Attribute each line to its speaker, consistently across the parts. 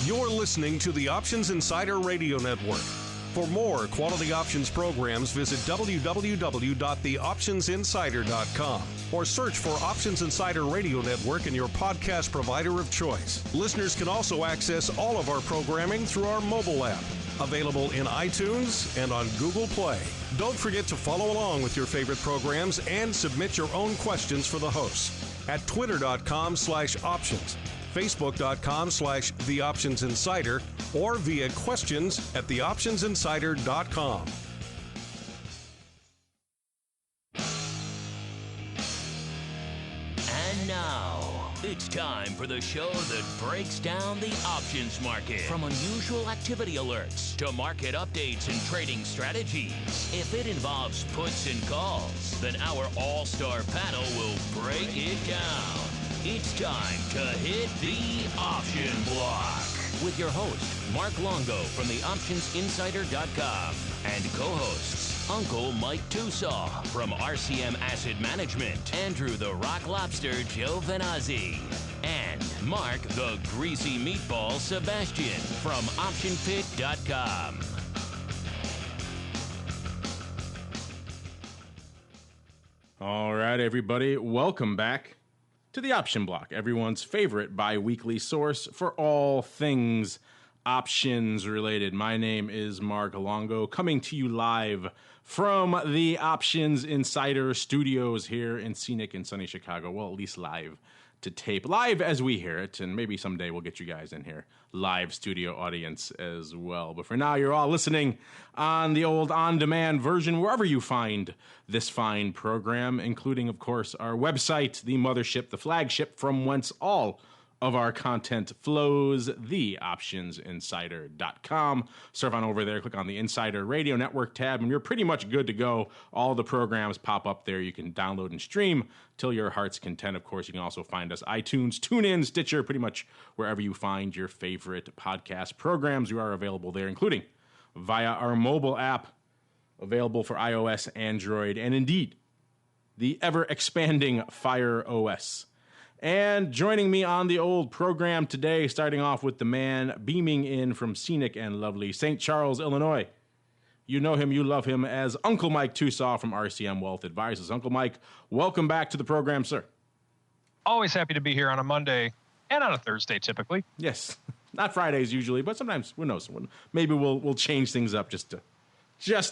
Speaker 1: You're listening to the Options Insider Radio Network. For more quality options programs, visit www.theoptionsinsider.com or search for Options Insider Radio Network in your podcast provider of choice. Listeners can also access all of our programming through our mobile app, available in iTunes and on Google Play. Don't forget to follow along with your favorite programs and submit your own questions for the hosts at twitter.com/options, facebook.com/theoptionsinsider, or via questions at theoptionsinsider.com.
Speaker 2: And now, it's time for the show that breaks down the options market. From unusual activity alerts to market updates and trading strategies. If it involves puts and calls, then our all-star panel will break it down. It's time to hit the option block with your host, Mark Longo from theoptionsinsider.com, and co-hosts, Uncle Mike Tusaw from RCM Asset Management, Andrew the Rock Lobster Giovinazzi, and Mark the Greasy Meatball Sebastian from OptionPit.com.
Speaker 3: All right, everybody, welcome back to the Option Block, everyone's favorite bi-weekly source for all things options related. My name is Mark Longo, coming to you live from the Options Insider Studios here in scenic and sunny Chicago. Well, at least live to tape, live as we hear it, and maybe someday we'll get you guys in here, live studio audience as well. But for now, you're all listening on the old on-demand version, wherever you find this fine program, including, of course, our website, the mothership, the flagship from whence all of our content flows, theoptionsinsider.com. Surf on over there, click on the Insider Radio Network tab, and you're pretty much good to go. All the programs pop up there. You can download and stream till your heart's content. Of course, you can also find us iTunes, TuneIn, Stitcher, pretty much wherever you find your favorite podcast programs. We are available there, including via our mobile app, available for iOS, Android, and indeed, the ever-expanding Fire OS. And joining me on the old program today, starting off with the man beaming in from scenic and lovely St. Charles, Illinois. You know him, you love him as Uncle Mike Tusaw from RCM Wealth Advisors. Uncle Mike, welcome back to the program, sir.
Speaker 4: Always happy to be here on a Monday and on a Thursday, typically.
Speaker 3: Yes, not Fridays usually, but sometimes, who knows? Maybe we'll change things up just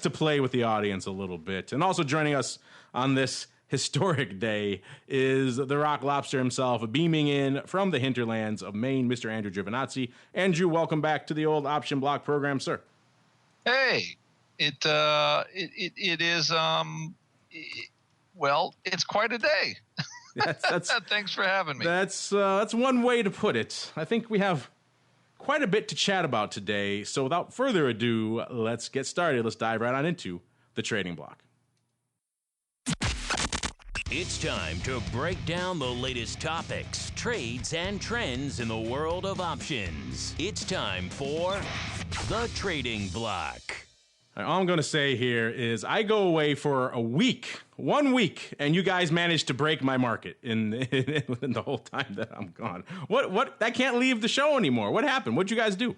Speaker 3: to play with the audience a little bit. And also joining us on this historic day is the Rock Lobster himself, beaming in from the hinterlands of Maine, Mr. Andrew Giovinazzi. Andrew, welcome back to the old Option Block program, sir.
Speaker 5: Hey, it is well, it's quite a day.
Speaker 3: That's
Speaker 5: Thanks for having me.
Speaker 3: That's one way to put it. I think we have quite a bit to chat about today. So without further ado, let's get started. Let's dive right on into the trading block.
Speaker 2: It's time to break down the latest topics, trades, and trends in the world of options. It's time for the Trading Block.
Speaker 3: All I'm going to say here is I go away for a week, 1 week, and you guys managed to break my market in the whole time that I'm gone. What? I can't leave the show anymore. What happened? What'd you guys do?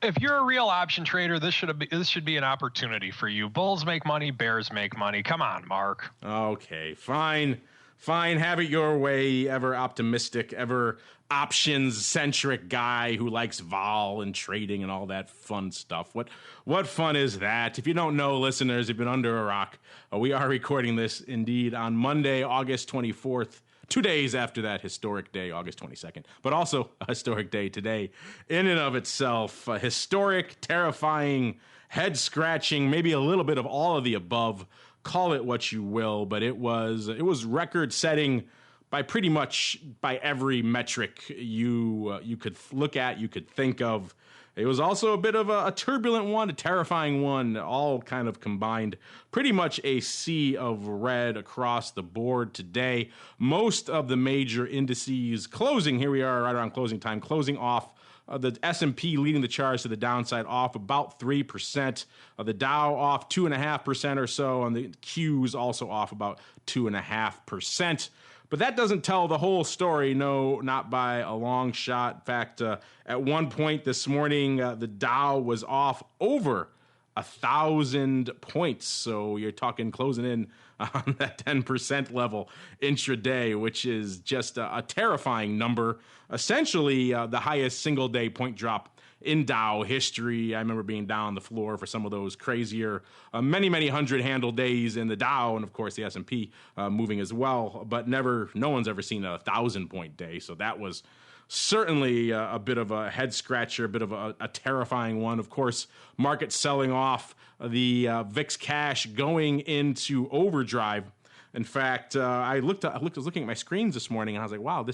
Speaker 4: If you're a real option trader, this should be an opportunity for you. Bulls make money, bears make money. Come on, Mark.
Speaker 3: Okay, fine. Have it your way. Ever optimistic, ever options-centric guy who likes vol and trading and all that fun stuff. What fun is that? If you don't know, listeners, you've been under a rock. We are recording this indeed on Monday, August 24th. 2 days after that historic day, August 22nd, but also a historic day today in and of itself. A historic, terrifying, head-scratching, maybe a little bit of all of the above. Call it what you will, but it was record-setting by pretty much by every metric you could look at, you could think of. It was also a bit of a turbulent one, a terrifying one, all kind of combined. Pretty much a sea of red across the board today. Most of the major indices closing, here we are right around closing time, closing off. The S&P leading the charge to the downside, off about 3%. The Dow off 2.5% or so, and the Qs also off about 2.5%. But that doesn't tell the whole story. No, not by a long shot. In fact, at one point this morning, the Dow was off over 1,000 points. So you're talking closing in on that 10% level intraday, which is just a terrifying number. Essentially, the highest single day point drop in Dow history. I remember being down on the floor for some of those crazier, many hundred handle days in the Dow, and of course the S&P moving as well. But no one's ever seen a 1,000-point day. So that was certainly a bit of a head scratcher, a bit of a terrifying one. Of course, market selling off, the VIX Cash going into overdrive. In fact, I was looking at my screens this morning, and I was like, wow,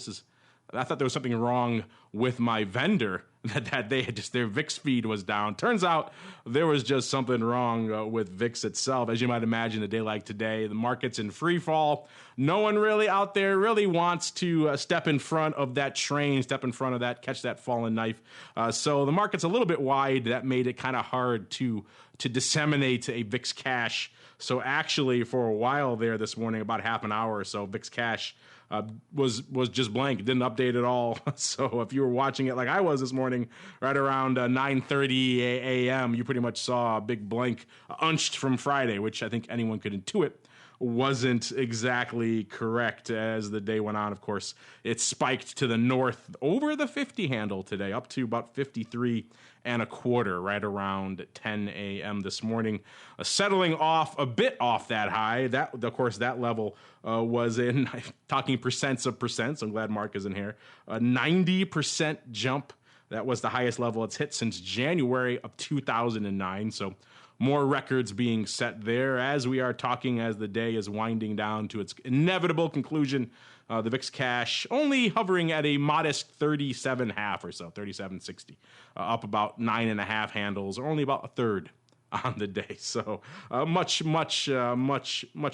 Speaker 3: I thought there was something wrong with my vendor, that they had their VIX feed was down. Turns out there was just something wrong with VIX itself. As you might imagine, a day like today, the market's in free fall. No one really out there really wants to step in front of that train, step in front of that, catch that fallen knife. So the market's a little bit wide. That made it kind of hard to disseminate a VIX Cash. So actually, for a while there this morning, about half an hour or so, VIX Cash was just blank. It didn't update at all. So if you were watching it like I was this morning, right around 9:30 a.m., you pretty much saw a big blank unched from Friday, which I think anyone could intuit wasn't exactly correct. As the day went on, of course, it spiked to the north over the 50 handle today, up to about 53 and a quarter, right around 10 a.m. this morning, settling off a bit off that high. That, of course, that level was in, talking percents of percents, I'm glad Mark is in here, a 90% jump. That was the highest level it's hit since January of 2009. So more records being set there as we are talking, as the day is winding down to its inevitable conclusion. The VIX Cash only hovering at a modest 37.5 or so, 37.60, up about 9.5 handles, or only about a third on the day. So much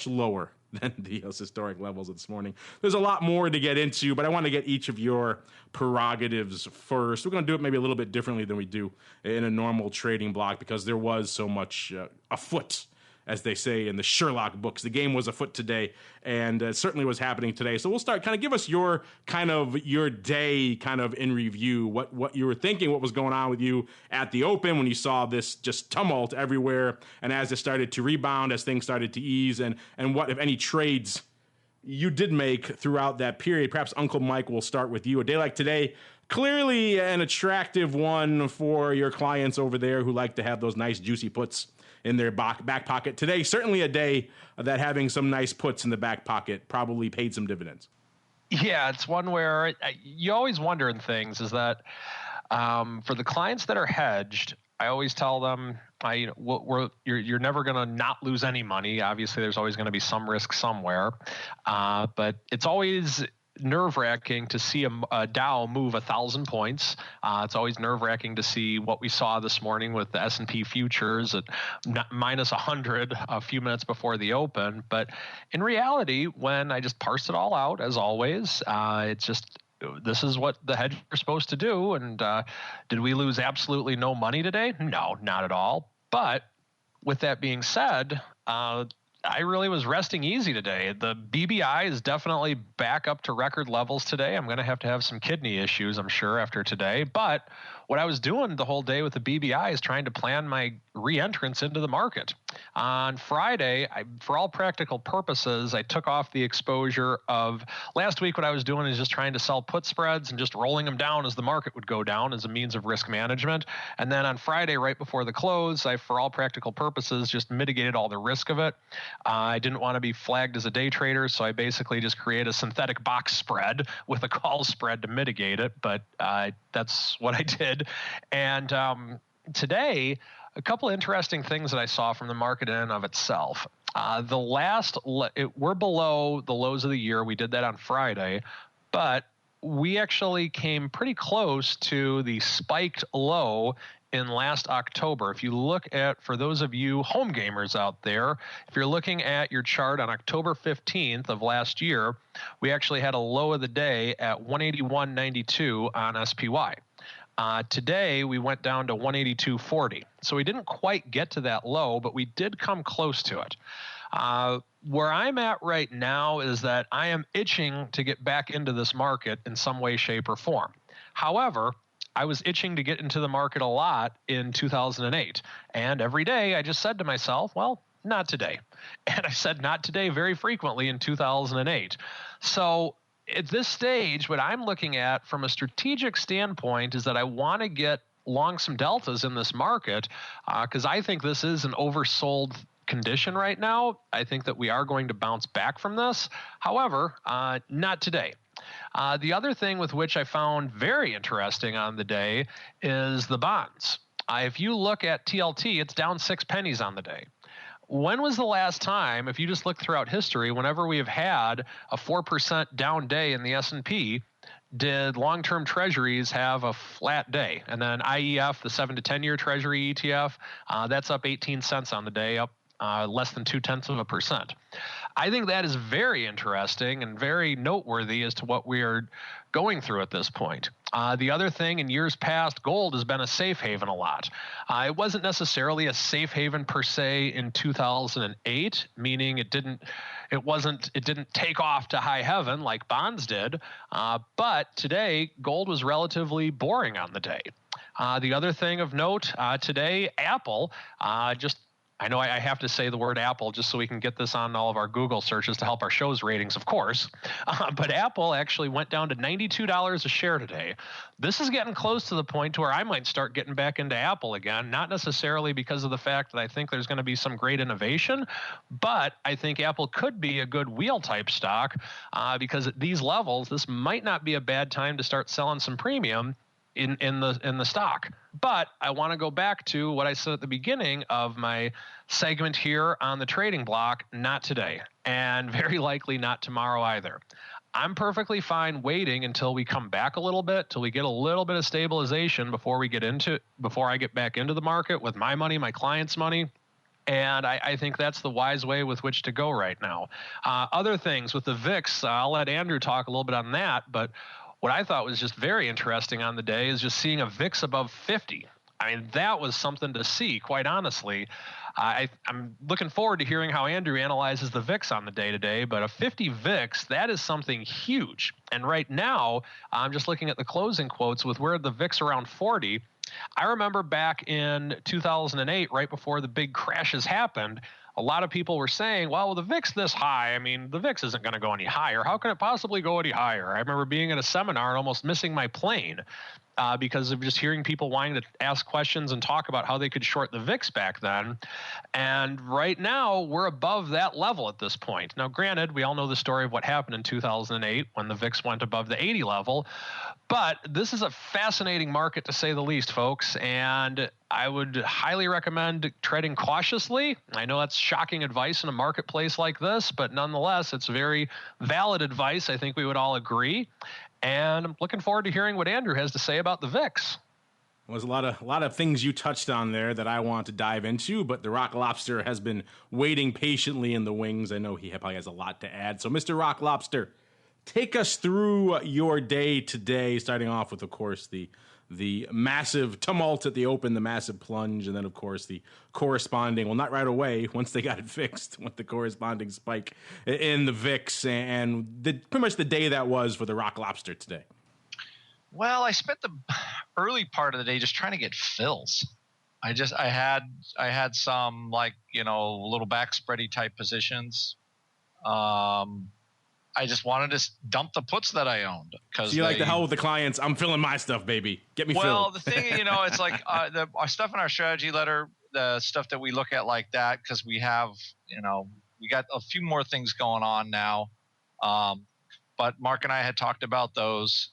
Speaker 3: lower than the historic levels this morning. There's a lot more to get into, but I want to get each of your prerogatives first. We're going to do it maybe a little bit differently than we do in a normal trading block, because there was so much afoot, as they say in the Sherlock books. The game was afoot today, and it certainly was happening today. So we'll start, kind of give us your day kind of in review, what you were thinking, what was going on with you at the open when you saw this just tumult everywhere, and as it started to rebound, as things started to ease, and what, if any, trades you did make throughout that period. Perhaps Uncle Mike will start with you. A day like today, clearly an attractive one for your clients over there who like to have those nice juicy puts in their back pocket. Today, certainly a day that having some nice puts in the back pocket probably paid some dividends.
Speaker 4: Yeah, it's one where you always wonder in things is that for the clients that are hedged, I always tell them, you're never going to not lose any money. Obviously, there's always going to be some risk somewhere, but it's always nerve-wracking to see a Dow move 1,000 points. It's always nerve-wracking to see what we saw this morning with the S&P futures at minus 100 a few minutes before the open. But in reality, when I just parse it all out, as always, it's just, this is what the hedge are supposed to do. And did we lose absolutely no money today? No, not at all. But with that being said, I really was resting easy today. The BBI is definitely back up to record levels today. I'm going to have some kidney issues, I'm sure, after today. But what I was doing the whole day with the BBI is trying to plan my re-entrance into the market. On Friday, for all practical purposes, I took off the exposure of last week. What I was doing is just trying to sell put spreads and just rolling them down as the market would go down as a means of risk management. And then on Friday, right before the close, I, for all practical purposes, just mitigated all the risk of it. I didn't want to be flagged as a day trader, so I basically just created a synthetic box spread with a call spread to mitigate it. But that's what I did. And today, a couple of interesting things that I saw from the market in and of itself. We're below the lows of the year. We did that on Friday, but we actually came pretty close to the spiked low in last October. If you look at, for those of you home gamers out there, if you're looking at your chart on October 15th of last year, we actually had a low of the day at 181.92 on SPY. Today, we went down to 182.40. So we didn't quite get to that low, but we did come close to it. where I'm at right now is that I am itching to get back into this market in some way, shape, or form. However, I was itching to get into the market a lot in 2008. And every day I just said to myself, well, not today. And I said not today very frequently in 2008. So at this stage, what I'm looking at from a strategic standpoint is that I want to get long some deltas in this market because I think this is an oversold condition right now. I think that we are going to bounce back from this. However, not today. The other thing with which I found very interesting on the day is the bonds. If you look at TLT, it's down 6 pennies on the day. When was the last time, if you just look throughout history, whenever we have had a 4% down day in the S&P, did long-term treasuries have a flat day? And then IEF, the 7 to 10-year treasury ETF, that's up 18 cents on the day, up less than 0.2%. I think that is very interesting and very noteworthy as to what we are going through at this point. The other thing, in years past, gold has been a safe haven a lot. It wasn't necessarily a safe haven per se in 2008, meaning it didn't take off to high heaven like bonds did. But today, gold was relatively boring on the day. The other thing of note today, Apple I know I have to say the word Apple just so we can get this on all of our Google searches to help our show's ratings, of course. But Apple actually went down to $92 a share today. This is getting close to the point to where I might start getting back into Apple again, not necessarily because of the fact that I think there's going to be some great innovation, but I think Apple could be a good wheel type stock because at these levels, this might not be a bad time to start selling some premium in the stock. But I want to go back to what I said at the beginning of my segment here on the trading block, not today, and very likely not tomorrow either. I'm perfectly fine waiting until we come back a little bit, till we get a little bit of stabilization before I get back into the market with my money, my clients' money. And I think that's the wise way with which to go right now. Other things with the VIX, I'll let Andrew talk a little bit on that, but what I thought was just very interesting on the day is just seeing a VIX above 50. I mean, that was something to see, quite honestly. I'm looking forward to hearing how Andrew analyzes the VIX on the day today, but a 50 VIX, that is something huge. And right now, I'm just looking at the closing quotes with where the VIX around 40. I remember back in 2008, right before the big crashes happened, a lot of people were saying, well, the VIX this high, I mean, the VIX isn't going to go any higher. How can it possibly go any higher? I remember being at a seminar and almost missing my plane because of just hearing people wanting to ask questions and talk about how they could short the VIX back then. And right now, we're above that level at this point. Now, granted, we all know the story of what happened in 2008 when the VIX went above the 80 level. But this is a fascinating market, to say the least, folks, and I would highly recommend treading cautiously. I know that's shocking advice in a marketplace like this, but nonetheless, it's very valid advice. I think we would all agree. And I'm looking forward to hearing what Andrew has to say about the VIX.
Speaker 3: Well, there's a lot of things you touched on there that I want to dive into, but the Rock Lobster has been waiting patiently in the wings. I know he probably has a lot to add. So, Mr. Rock Lobster, take us through your day today, starting off with, of course, the massive tumult at the open, the massive plunge, and then, of course, the corresponding, well, not right away, once they got it fixed, with the corresponding spike in the VIX, and pretty much the day that was for the Rock Lobster today.
Speaker 5: Well, I spent the early part of the day just trying to get fills. I had some, like, little back spready type positions. I just wanted to dump the puts that I owned. So
Speaker 3: you like the hell with the clients. I'm filling my stuff, baby. Get me filled.
Speaker 5: Well, the thing, it's like our stuff in our strategy letter, the stuff that we look at like that, because we have, we got a few more things going on now. But Mark and I had talked about those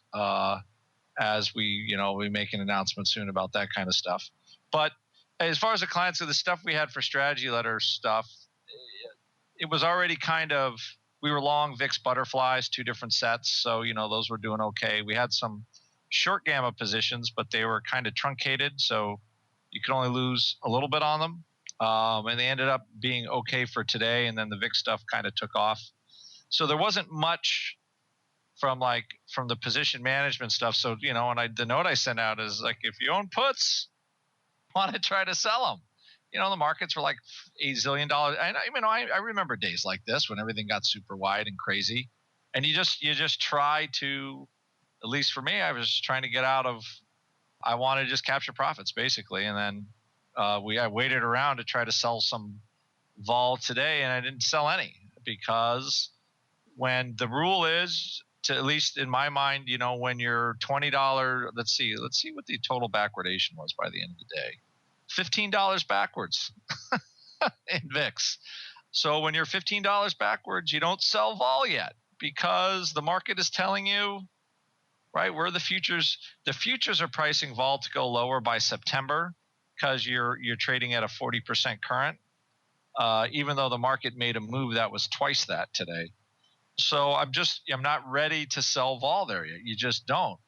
Speaker 5: as we make an announcement soon about that kind of stuff. But as far as the clients, so the stuff we had for strategy letter stuff, it was already kind of, we were long VIX butterflies, 2 different sets. So, those were doing okay. We had some short gamma positions, but they were kind of truncated. So you could only lose a little bit on them. And they ended up being okay for today. And then the VIX stuff kind of took off. So there wasn't much from the position management stuff. So, and the note I sent out is like, if you own puts, want to try to sell them. the markets were like $8 zillion. And I remember days like this when everything got super wide and crazy, and you just try to, at least for me, I was just trying to get out of. I wanted to just capture profits basically, and then I waited around to try to sell some vol today, and I didn't sell any because when the rule is to, at least in my mind, when you're $20, let's see what the total backwardation was by the end of the day. $15 backwards in VIX. So when you're $15 backwards, you don't sell vol yet because the market is telling you, right, where the futures are pricing vol to go lower by September because you're trading at a 40% current, even though the market made a move that was twice that today. So I'm not ready to sell vol there yet. You just don't,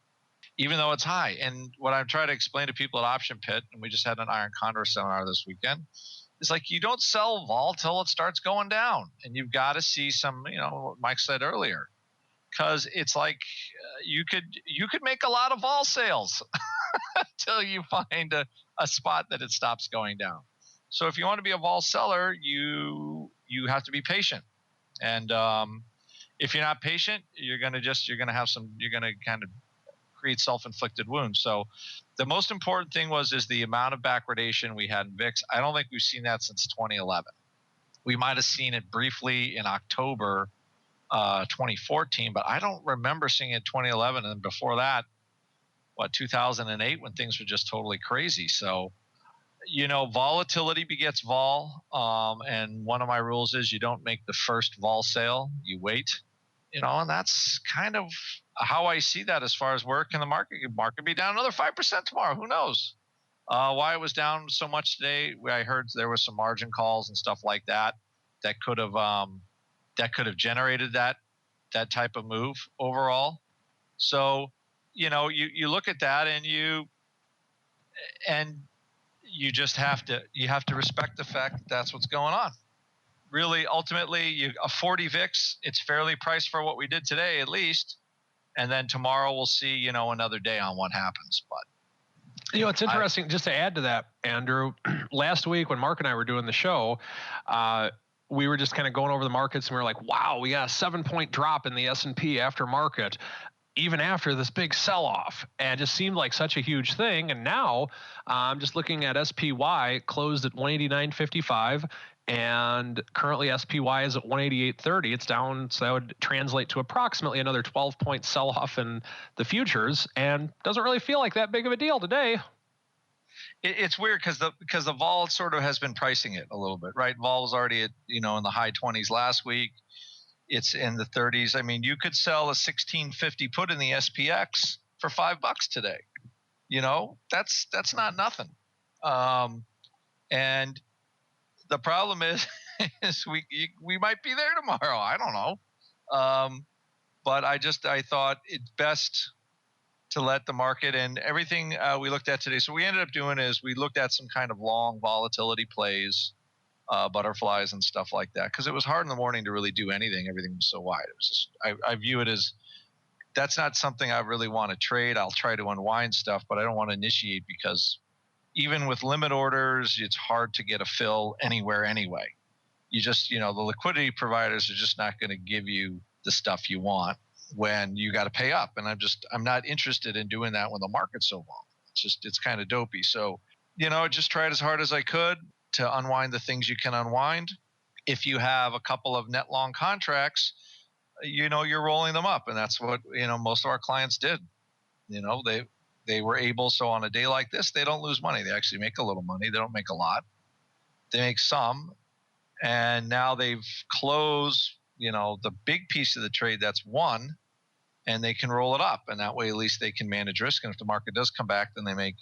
Speaker 5: even though it's high. And what I'm trying to explain to people at Option Pit, and we just had an Iron Condor seminar this weekend, is like you don't sell vol till it starts going down, and you've got to see some, what Mike said earlier, because it's like you could make a lot of vol sales until you find a spot that it stops going down. So if you want to be a vol seller, you have to be patient, and if you're not patient, you're going to kind of create self-inflicted wounds. So the most important thing is the amount of backwardation we had in VIX. I don't think we've seen that since 2011. We might have seen it briefly in October 2014, but I don't remember seeing it in 2011. And before that, 2008, when things were just totally crazy. So, volatility begets vol. And one of my rules is you don't make the first vol sale, you wait. And that's kind of how I see that as far as where can the market be down another 5% tomorrow. Who knows? Why it was down so much today? I heard there was some margin calls and stuff like that could have generated that type of move overall. So, you look at that and you just have to respect the fact that's what's going on. Really, ultimately, a 40 VIX, it's fairly priced for what we did today, at least. And then tomorrow we'll see, another day on what happens. But
Speaker 4: it's interesting, just to add to that, Andrew, last week when Mark and I were doing the show, we were just kind of going over the markets and we were like, wow, we got a 7-point drop in the S&P after market, even after this big sell-off, and it just seemed like such a huge thing. And now I'm just looking at SPY, closed at 189.55. And currently SPY is at 188.30. It's down, so that would translate to approximately another 12-point sell-off in the futures, and doesn't really feel like that big of a deal today.
Speaker 5: It's weird because the vol sort of has been pricing it a little bit, right? Vol was already at in the high 20s last week. It's in the 30s. I mean, you could sell a 1650 put in the SPX for $5 today. That's not nothing. And the problem is we might be there tomorrow. I don't know. But I thought it's best to let the market and everything we looked at today. So we ended up doing is we looked at some kind of long volatility plays, butterflies and stuff like that, because it was hard in the morning to really do anything. Everything was so wide. It was just, I view it as that's not something I really want to trade. I'll try to unwind stuff, but I don't want to initiate because even with limit orders, it's hard to get a fill anywhere anyway. You just, the liquidity providers are just not going to give you the stuff you want when you got to pay up. And I'm not interested in doing that when the market's so long. It's kind of dopey. So, just tried as hard as I could to unwind the things you can unwind. If you have a couple of net long contracts, you're rolling them up. And that's what, most of our clients did. They were able, so on a day like this, they don't lose money. They actually make a little money. They don't make a lot. They make some. And now they've closed, the big piece of the trade that's won, and they can roll it up. And that way, at least they can manage risk. And if the market does come back, then they make,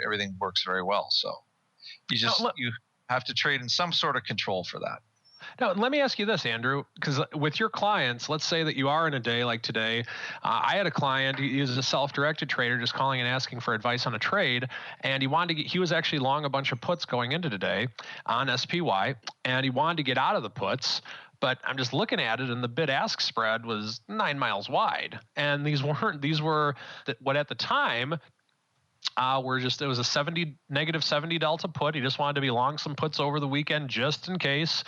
Speaker 5: everything works very well. So you have to trade in some sort of control for that.
Speaker 4: Now, let me ask you this, Andrew, because with your clients, let's say that you are in a day like today. I had a client, he was a self-directed trader, just calling and asking for advice on a trade, and he was actually long a bunch of puts going into today on SPY, and he wanted to get out of the puts. But I'm just looking at it, and the bid-ask spread was 9 miles wide, and these were what at the time it was a negative 70 delta put. He just wanted to be long some puts over the weekend just in case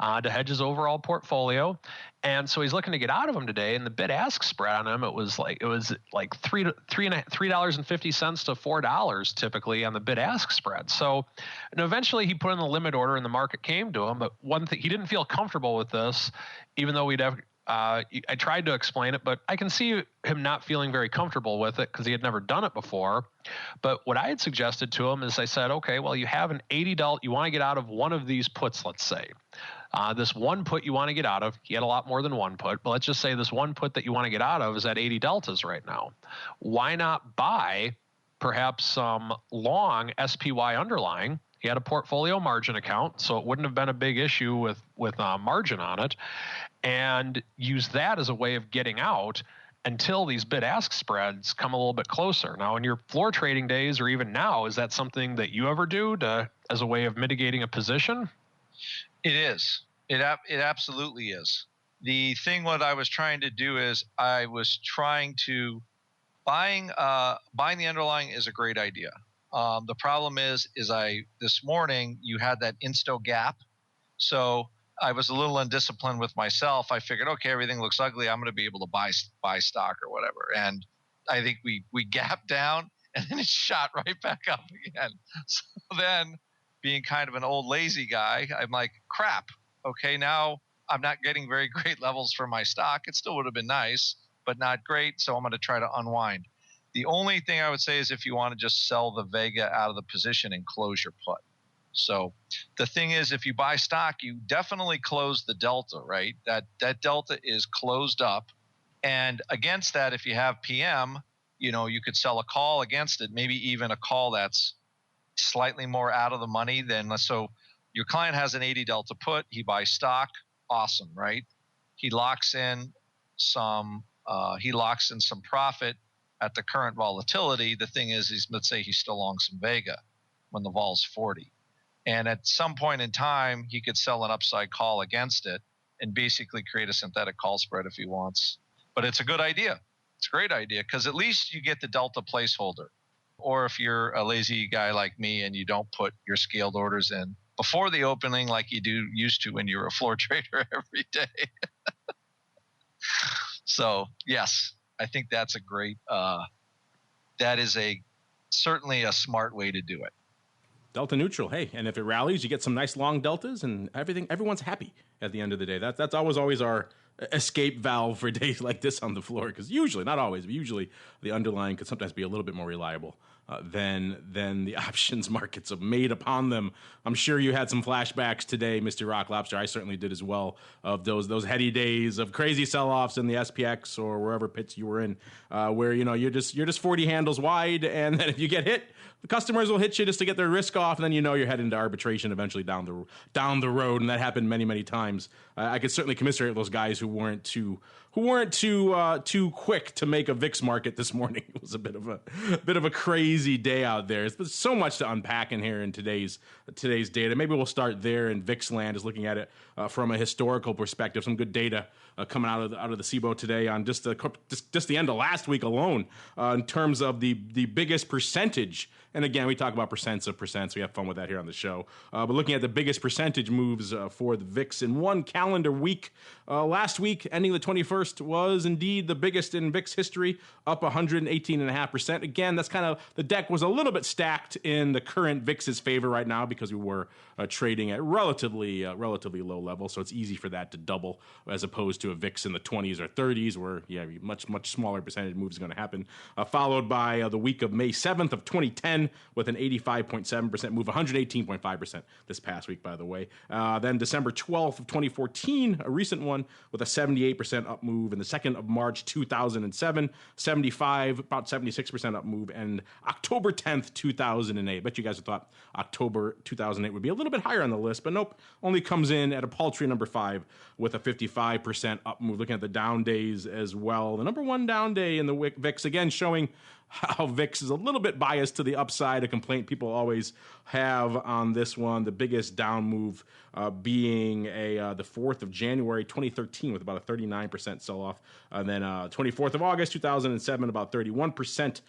Speaker 4: to hedge his overall portfolio. And so he's looking to get out of them today. And the bid ask spread on him, it was like $3.50 to $4 typically on the bid ask spread. So, and eventually he put in the limit order and the market came to him. But one thing, he didn't feel comfortable with this, even though I tried to explain it, but I can see him not feeling very comfortable with it because he had never done it before. But what I had suggested to him is I said, okay, well, you have an $80, you want to get out of one of these puts, let's say. This one put you want to get out of, he had a lot more than one put, but let's just say this one put that you want to get out of is at 80 deltas right now. Why not buy perhaps some long SPY underlying? He had a portfolio margin account, so it wouldn't have been a big issue with margin on it, and use that as a way of getting out until these bid-ask spreads come a little bit closer. Now, in your floor trading days, or even now, is that something that you ever do as a way of mitigating a position?
Speaker 5: It is. It absolutely is. The thing what I was trying to do is I was trying to buying the underlying is a great idea. The problem is this morning you had that insto gap, so I was a little undisciplined with myself. I figured, okay, everything looks ugly. I'm going to be able to buy stock or whatever, and I think we gapped down and then it shot right back up again. So then, being kind of an old lazy guy, I'm like, crap. Okay, now I'm not getting very great levels for my stock. It still would have been nice, but not great. So I'm going to try to unwind. The only thing I would say is if you want to just sell the Vega out of the position and close your put. So the thing is, if you buy stock, you definitely close the delta, right? That delta is closed up. And against that, if you have PM, you could sell a call against it, maybe even a call that's slightly more out of the money than, so your client has an 80 delta put, he buys stock, awesome, right? He locks in some profit at the current volatility. The thing is, let's say he's still long some Vega when the vol's 40. And at some point in time, he could sell an upside call against it and basically create a synthetic call spread if he wants. But it's a good idea. It's a great idea because at least you get the delta placeholder. Or if you're a lazy guy like me and you don't put your scaled orders in before the opening like you used to when you were a floor trader every day. So, yes, I think that's a great that is certainly a smart way to do it.
Speaker 3: Delta neutral, hey, and if it rallies, you get some nice long deltas, and everyone's happy at the end of the day. That's always our escape valve for days like this on the floor, because usually, not always, but usually the underlying could sometimes be a little bit more reliable than the options markets have made upon them. I'm sure you had some flashbacks today, Mr. Rock Lobster. I certainly did as well, of those heady days of crazy sell-offs in the SPX or wherever pits you were in, where you're just 40 handles wide, and then if you get hit, the customers will hit you just to get their risk off, and then you're heading to arbitration eventually down the road, and that happened many, many times. I could certainly commiserate with those guys who weren't too quick to make a VIX market this morning. It was a bit of a crazy day out there. There's so much to unpack in here in today's data. Maybe we'll start there in VIX land, is looking at it from a historical perspective. Some good data coming out of the SIBO today on just the end of last week alone in terms of the biggest percentage. And again, we talk about percents of percents. We have fun with that here on the show. But looking at the biggest percentage moves for the VIX in one calendar week, last week, ending the 21st, was indeed the biggest in VIX history, up 118.5%. Again, that's kind of, the deck was a little bit stacked in the current VIX's favor right now because we were trading at relatively low level, so it's easy for that to double as opposed to a VIX in the 20s or 30s where, much smaller percentage moves are going to happen. Followed by the week of May 7th of 2010 with an 85.7% move, 118.5% this past week, by the way. Then December 12th of 2014, a recent one, with a 78% up move. And the 2nd of March 2007, about 76% up move. And October 10th, 2008. I bet you guys have thought October 2008 would be a little bit higher on the list, but nope, only comes in at a paltry number 5 with a 55% up move. Looking at the down days as well, the number 1 down day in the VIX, again showing how VIX is a little bit biased to the upside, a complaint people always have on this one. The biggest down move being the 4th of January 2013 with about a 39% sell-off. And then 24th of August 2007, about 31%.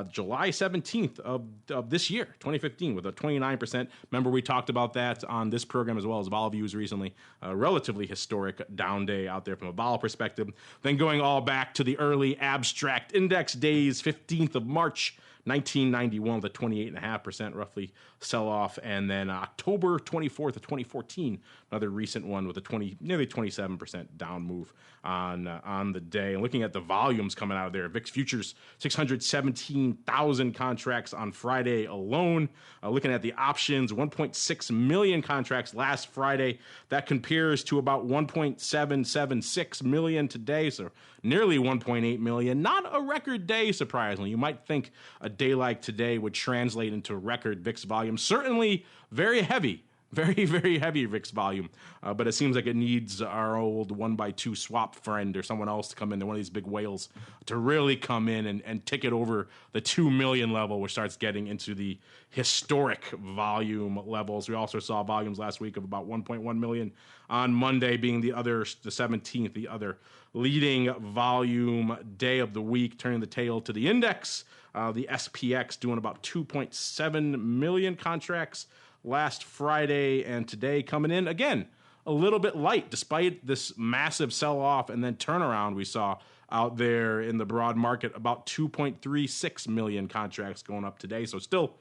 Speaker 3: July 17th of this year, 2015, with a 29%. Remember, we talked about that on this program as well as Vol Views recently. A relatively historic down day out there from a vol perspective. Then going all back to the early abstract index days, 15th of March 1991 with a 28.5% roughly sell-off, and then October 24th of 2014, another recent one with a nearly 27% down move on the day. And looking at the volumes coming out of there, VIX futures 617,000 contracts on Friday alone. Looking at the options, 1.6 million contracts last Friday. That compares to about 1.776 million today, so nearly 1.8 million. Not a record day, surprisingly. You might think a day like today would translate into record VIX volume. Certainly very heavy. Very, very heavy VIX volume, but it seems like it needs our old 1x2 swap friend or someone else to come in, one of these big whales, to really come in and tick it over the 2 million level, which starts getting into the historic volume levels. We also saw volumes last week of about 1.1 million on Monday being the 17th, the other leading volume day of the week, turning the tail to the index. The SPX doing about 2.7 million contracts last Friday, and today coming in again a little bit light despite this massive sell-off and then turnaround we saw out there in the broad market. About 2.36 million contracts going up today, so still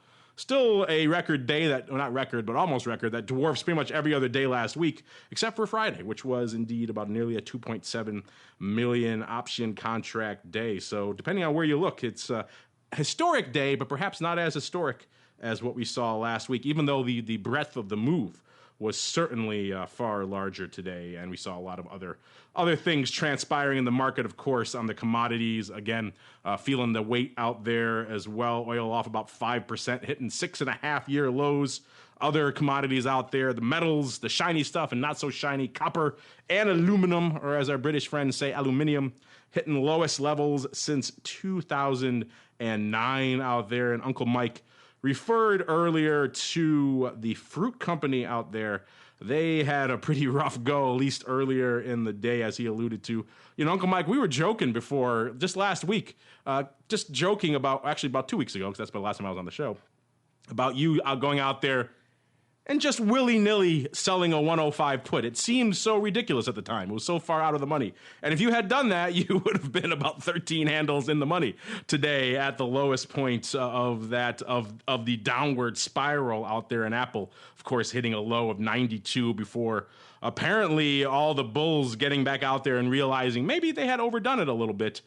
Speaker 3: a record day that, well, not record, but almost record, that dwarfs pretty much every other day last week, except for Friday, which was indeed about nearly a 2.7 million option contract day. So depending on where you look, it's a historic day, but perhaps not as historic as what we saw last week, even though the breadth of the move was certainly far larger today, and we saw a lot of other things transpiring in the market, of course, on the commodities. Again, feeling the weight out there as well. Oil off about 5%, hitting 6.5-year lows. Other commodities out there, the metals, the shiny stuff and not so shiny, copper and aluminum, or as our British friends say, aluminium, hitting lowest levels since 2009 out there. And Uncle Mike referred earlier to the fruit company out there. They had a pretty rough go, at least earlier in the day, as he alluded to. You know, Uncle Mike, we were joking before, just last week, just joking about 2 weeks ago, because that's the last time I was on the show, about you going out there and just willy-nilly selling a 105 put. It seemed so ridiculous at the time. It was so far out of the money. And if you had done that, you would have been about 13 handles in the money today at the lowest point of the downward spiral out there in Apple. Of course, hitting a low of 92 before apparently all the bulls getting back out there and realizing maybe they had overdone it a little bit,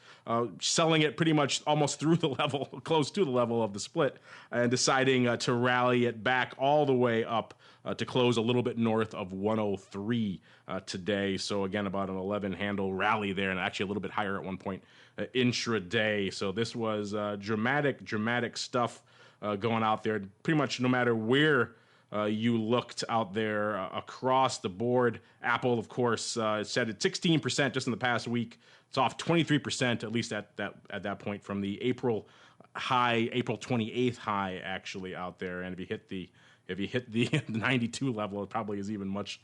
Speaker 3: selling it pretty much almost through the level, close to the level of the split, and deciding to rally it back all the way up to close a little bit north of 103 today. So again, about an 11 handle rally there, and actually a little bit higher at one point intraday. So this was dramatic stuff going out there. Pretty much no matter where you looked out there across the board. Apple, of course, said at 16% just in the past week. It's off 23%, at least at that point, from the April 28th high, actually, out there. And if you hit the 92 level, it probably is even much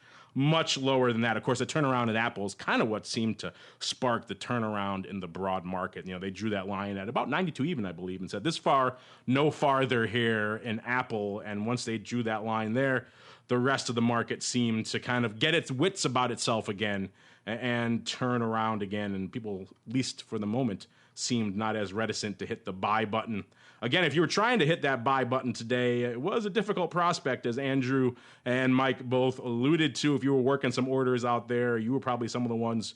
Speaker 3: lower than that. Of course, the turnaround at Apple is kind of what seemed to spark the turnaround in the broad market. You know, they drew that line at about 92 even, I believe, and said this far, no farther here in Apple. And once they drew that line there, the rest of the market seemed to kind of get its wits about itself again and turn around again. And people, at least for the moment, seemed not as reticent to hit the buy button. Again, if you were trying to hit that buy button today, it was a difficult prospect, as Andrew and Mike both alluded to. If you were working some orders out there, you were probably some of the ones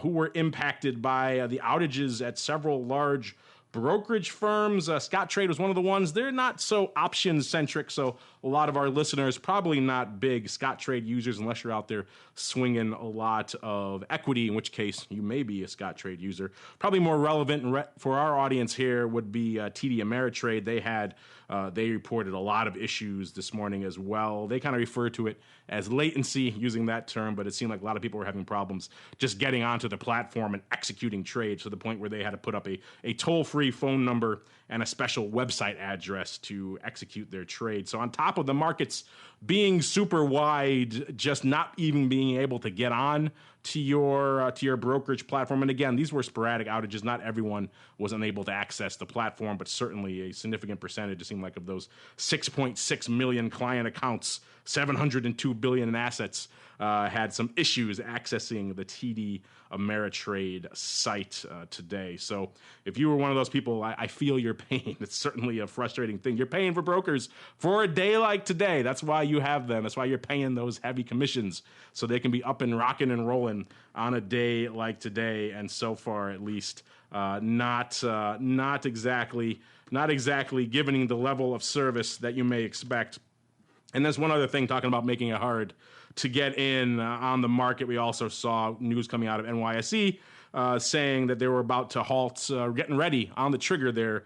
Speaker 3: who were impacted by the outages at several large brokerage firms. Scott Trade was one of the ones. They're not so options-centric, so a lot of our listeners probably not big Scottrade users unless you're out there swinging a lot of equity, in which case you may be a Scottrade user. Probably more relevant for our audience here would be TD Ameritrade. They reported a lot of issues this morning as well. They kind of refer to it as latency, using that term, but it seemed like a lot of people were having problems just getting onto the platform and executing trades to the point where they had to put up a toll-free phone number and a special website address to execute their trade. So on top of the markets being super wide, just not even being able to get on to your brokerage platform. And again, these were sporadic outages. Not everyone was unable to access the platform, but certainly a significant percentage. It seemed like of those 6.6 million client accounts, 702 billion in assets, had some issues accessing the TD Ameritrade site today. So if you were one of those people, I feel your pain. It's certainly a frustrating thing. You're paying for brokers for a day like today. That's why you have them. That's why you're paying those heavy commissions, so they can be up and rocking and rolling on a day like today. And so far, at least, not exactly giving the level of service that you may expect. And there's one other thing, talking about making it hard to get in on the market. We also saw news coming out of NYSE saying that they were about to halt, getting ready on the trigger there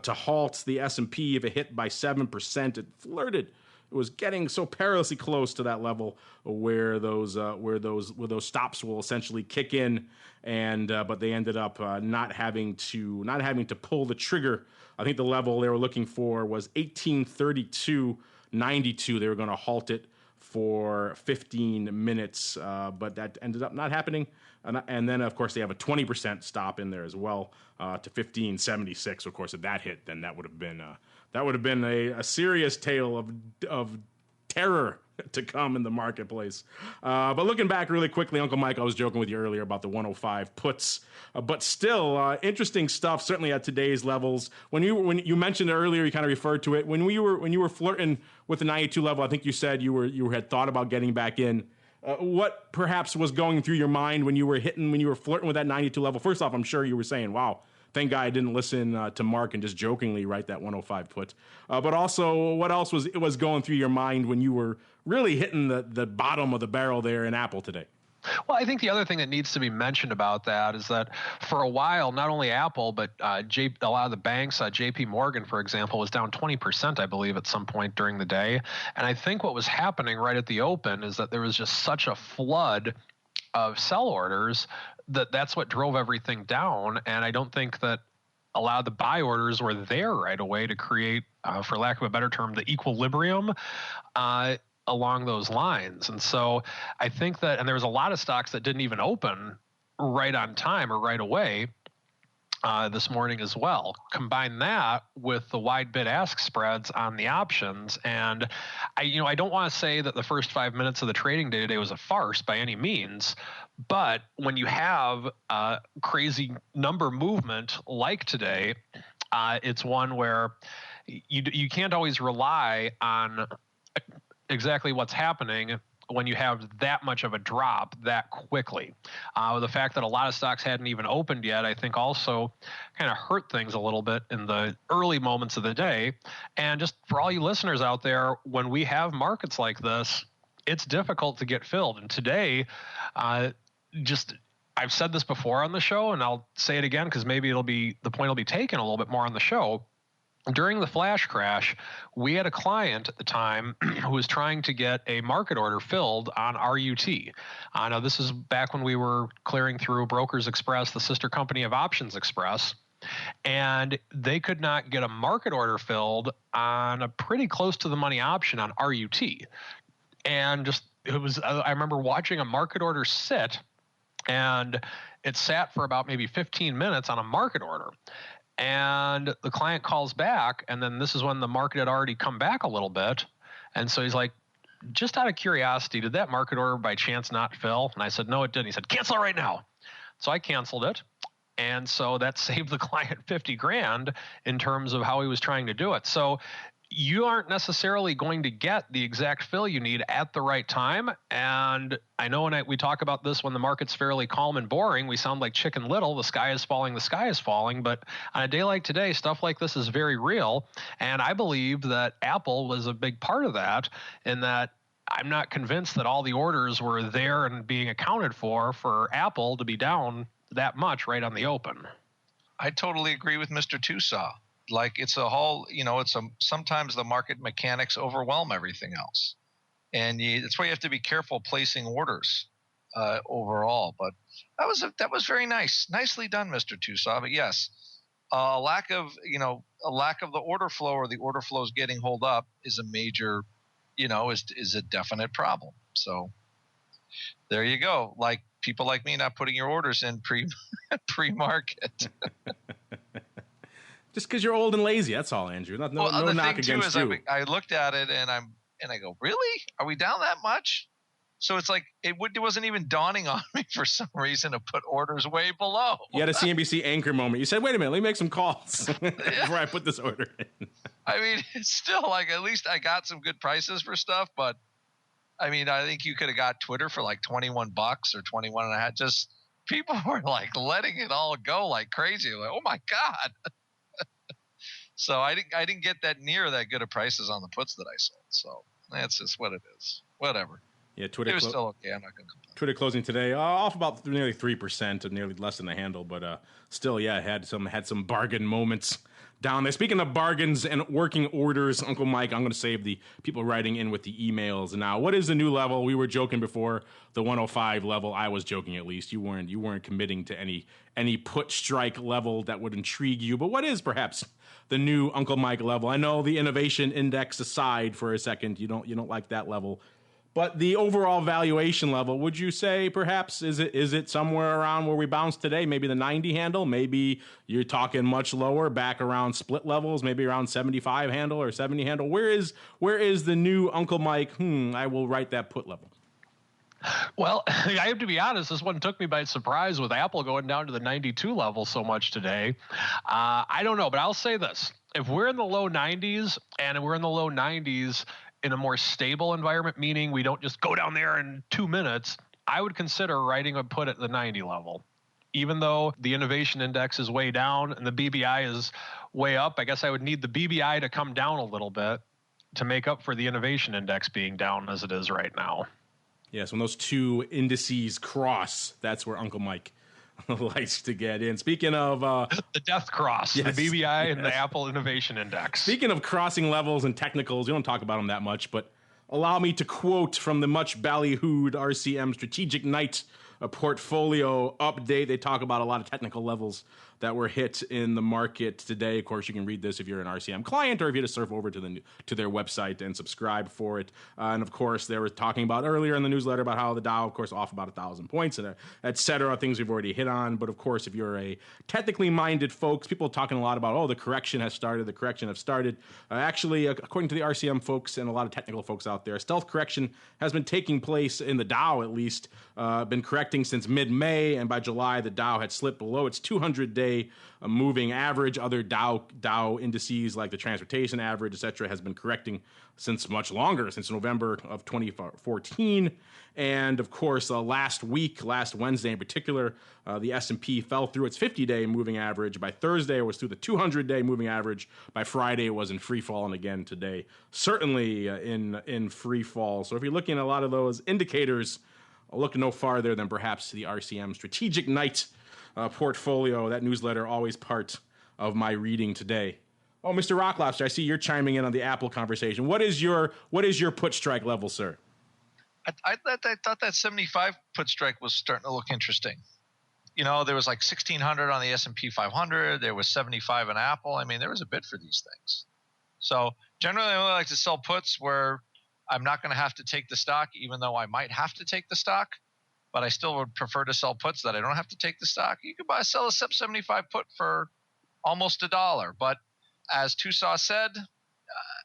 Speaker 3: to halt the S&P if it hit by 7%. It flirted. It was getting so perilously close to that level where those stops will essentially kick in, and but they ended up not having to pull the trigger. I think the level they were looking for was 1832.92. They were going to halt it for 15 minutes, but that ended up not happening. And then, of course, they have a 20% stop in there as well to 1576. Of course, if that hit, then that would have been a serious tale of terror to come in the marketplace. But looking back really quickly, Uncle Mike, I was joking with you earlier about the 105 puts, but still interesting stuff. Certainly at today's levels. When you mentioned it earlier, you kind of referred to it. When you were flirting with the 92 level, I think you said you had thought about getting back in. What perhaps was going through your mind when you were flirting with that 92 level? First off, I'm sure you were saying, "Wow, thank God I didn't listen to Mark and just jokingly write that 105 put." But also, what else was going through your mind when you were really hitting the bottom of the barrel there in Apple today?
Speaker 4: Well, I think the other thing that needs to be mentioned about that is that for a while, not only Apple, but a lot of the banks, JP Morgan, for example, was down 20%, I believe, at some point during the day. And I think what was happening right at the open is that there was just such a flood of sell orders that's what drove everything down. And I don't think that a lot of the buy orders were there right away to create, for lack of a better term, the equilibrium along those lines. And so I think that, and there was a lot of stocks that didn't even open right on time or right away this morning as well. Combine that with the wide bid-ask spreads on the options, and I don't want to say that the first 5 minutes of the trading day today was a farce by any means, but when you have crazy number movement like today, it's one where you can't always rely on exactly what's happening when you have that much of a drop that quickly. The fact that a lot of stocks hadn't even opened yet, I think also kind of hurt things a little bit in the early moments of the day. And just for all you listeners out there, when we have markets like this, it's difficult to get filled. And today, I've said this before on the show, and I'll say it again because maybe the point will be taken a little bit more on the show. During the flash crash, we had a client at the time who was trying to get a market order filled on RUT. Now, this is back when we were clearing through Brokers Express, the sister company of Options Express, and they could not get a market order filled on a pretty close to the money option on RUT. And I remember watching a market order sit, and it sat for about maybe 15 minutes on a market order. And the client calls back, and then this is when the market had already come back a little bit. And so he's like, just out of curiosity, did that market order by chance not fill? And I said, no, it didn't. He said, cancel it right now. So I canceled it. And so that saved the client 50 grand in terms of how he was trying to do it. So you aren't necessarily going to get the exact fill you need at the right time. And I know we talk about this when the market's fairly calm and boring, we sound like Chicken Little, the sky is falling, the sky is falling. But on a day like today, stuff like this is very real. And I believe that Apple was a big part of that, in that I'm not convinced that all the orders were there and being accounted for Apple to be down that much right on the open.
Speaker 5: I totally agree with Mr. Tusaw. Like, it's a whole, sometimes the market mechanics overwhelm everything else. And that's why you have to be careful placing orders overall. But that was very nice. Nicely done, Mr. Tusaw. But yes, a lack of the order flow, or the order flows getting hold up, is a major, is a definite problem. So there you go. Like, people like me not putting your orders in pre-market.
Speaker 3: Just because you're old and lazy, that's all, Andrew. No knock against you.
Speaker 5: I looked at it and I go, really? Are we down that much? So it's like it wasn't even dawning on me for some reason to put orders way below.
Speaker 3: You had a CNBC anchor moment. You said, "Wait a minute, let me make some calls before I put this order in."
Speaker 5: I mean, it's still like, at least I got some good prices for stuff, but I mean, I think you could have got Twitter for like $21 or 21 and a half. Just people were like letting it all go like crazy. Like, oh my God. So I didn't get that near that good of prices on the puts that I sold. So that's just what it is. Whatever.
Speaker 3: Yeah, Twitter.
Speaker 5: It was still okay. I'm not going to complain.
Speaker 3: Twitter closing today off about nearly 3%, of nearly less than the handle, but still, yeah, had some bargain moments down there. Speaking of bargains and working orders, Uncle Mike, I'm going to save the people writing in with the emails. Now, what is the new level? We were joking before, the 105 level. I was joking, at least. You weren't committing to any put strike level that would intrigue you. But what is perhaps the new Uncle Mike level? I know the innovation index aside for a second, you don't like that level. But the overall valuation level, would you say perhaps is it somewhere around where we bounced today? Maybe the 90 handle? Maybe you're talking much lower, back around split levels, maybe around 75 handle or 70 handle. Where is the new Uncle Mike? I will write that put level.
Speaker 4: Well, I have to be honest, this one took me by surprise with Apple going down to the 92 level so much today. I don't know, but I'll say this. If we're in the low 90s and we're in the low 90s in a more stable environment, meaning we don't just go down there in 2 minutes, I would consider writing a put at the 90 level. Even though the innovation index is way down and the BBI is way up, I guess I would need the BBI to come down a little bit to make up for the innovation index being down as it is right now.
Speaker 3: Yes, when those two indices cross, that's where Uncle Mike likes to get in. Speaking of
Speaker 4: the death cross,
Speaker 3: yes,
Speaker 4: the BBI and the Apple Innovation Index.
Speaker 3: Speaking of crossing levels and technicals, we don't talk about them that much, but allow me to quote from the much ballyhooed RCM Strategic Night portfolio update. They talk about a lot of technical levels that were hit in the market today. Of course, you can read this if you're an RCM client or if you just surf over to their website and subscribe for it. And of course, they were talking about earlier in the newsletter about how the Dow, of course, off about 1,000 points, and et cetera, things we've already hit on. But of course, if you're a technically minded folks, people are talking a lot about, the correction has started. Actually, according to the RCM folks and a lot of technical folks out there, a stealth correction has been taking place in the Dow, at least, been correcting since mid-May, and by July, the Dow had slipped below its 200-day moving average. Other Dow indices like the transportation average, etc., has been correcting since much longer, since November of 2014. And of course, last Wednesday in particular, the S&P fell through its 50-day moving average. By Thursday, it was through the 200-day moving average. By Friday, it was in free fall, and again today, certainly in free fall. So if you're looking at a lot of those indicators, look no farther than perhaps the RCM Strategic Night portfolio. That newsletter, always part of my reading today. Oh, Mr. Rocklobster, I see you're chiming in on the Apple conversation. What is your put strike level, sir?
Speaker 5: I thought that 75 put strike was starting to look interesting. There was like 1,600 on the S&P 500. There was 75 in Apple. I mean, there was a bid for these things. So generally, I only like to sell puts where I'm not going to have to take the stock, even though I might have to take the stock. But I still would prefer to sell puts that I don't have to take the stock. You could sell a SEP 75 put for almost $1. But as Tusaw said,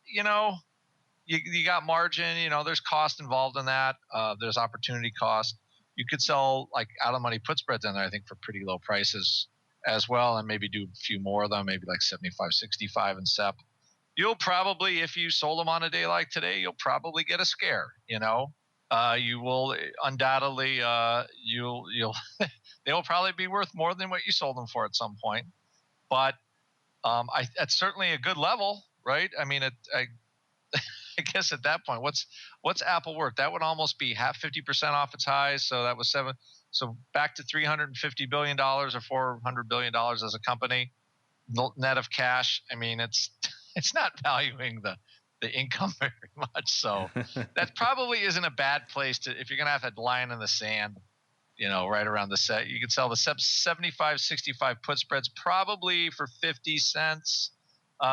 Speaker 5: you got margin. There's cost involved in that. There's opportunity cost. You could sell like out of money put spreads in there, I think, for pretty low prices as well, and maybe do a few more of them, maybe like 75, 65 in SEP. you'll probably, if you sold them on a day like today, you'll probably get a scare. You will undoubtedly you'll they will probably be worth more than what you sold them for at some point. But that's certainly a good level, right? I mean, I guess at that point, what's Apple worth? That would almost be 50% off its highs. So that was seven. So back to $350 billion or $400 billion as a company, net of cash. I mean, it's not valuing the income very much. So that probably isn't a bad place to, if you're going to have that line in the sand, right around the set. You could sell the 75-65 put spreads probably for 50 cents.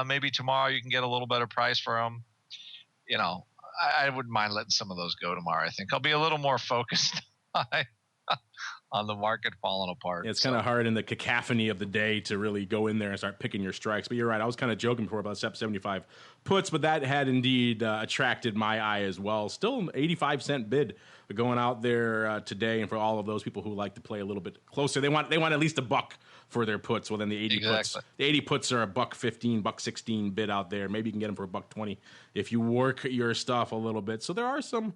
Speaker 5: Maybe tomorrow you can get a little better price for them. I wouldn't mind letting some of those go tomorrow. I think I'll be a little more focused on the market falling apart.
Speaker 3: Yeah, it's kind of hard in the cacophony of the day to really go in there and start picking your strikes. But you're right. I was kind of joking before about 75 puts, but that had indeed attracted my eye as well. Still an 85-cent bid going out there today, and for all of those people who like to play a little bit closer, they want at least a buck for their puts. Well, then the 80 puts, the 80 puts are $1.15, $1.16 bid out there. Maybe you can get them for $1.20 if you work your stuff a little bit. So there are some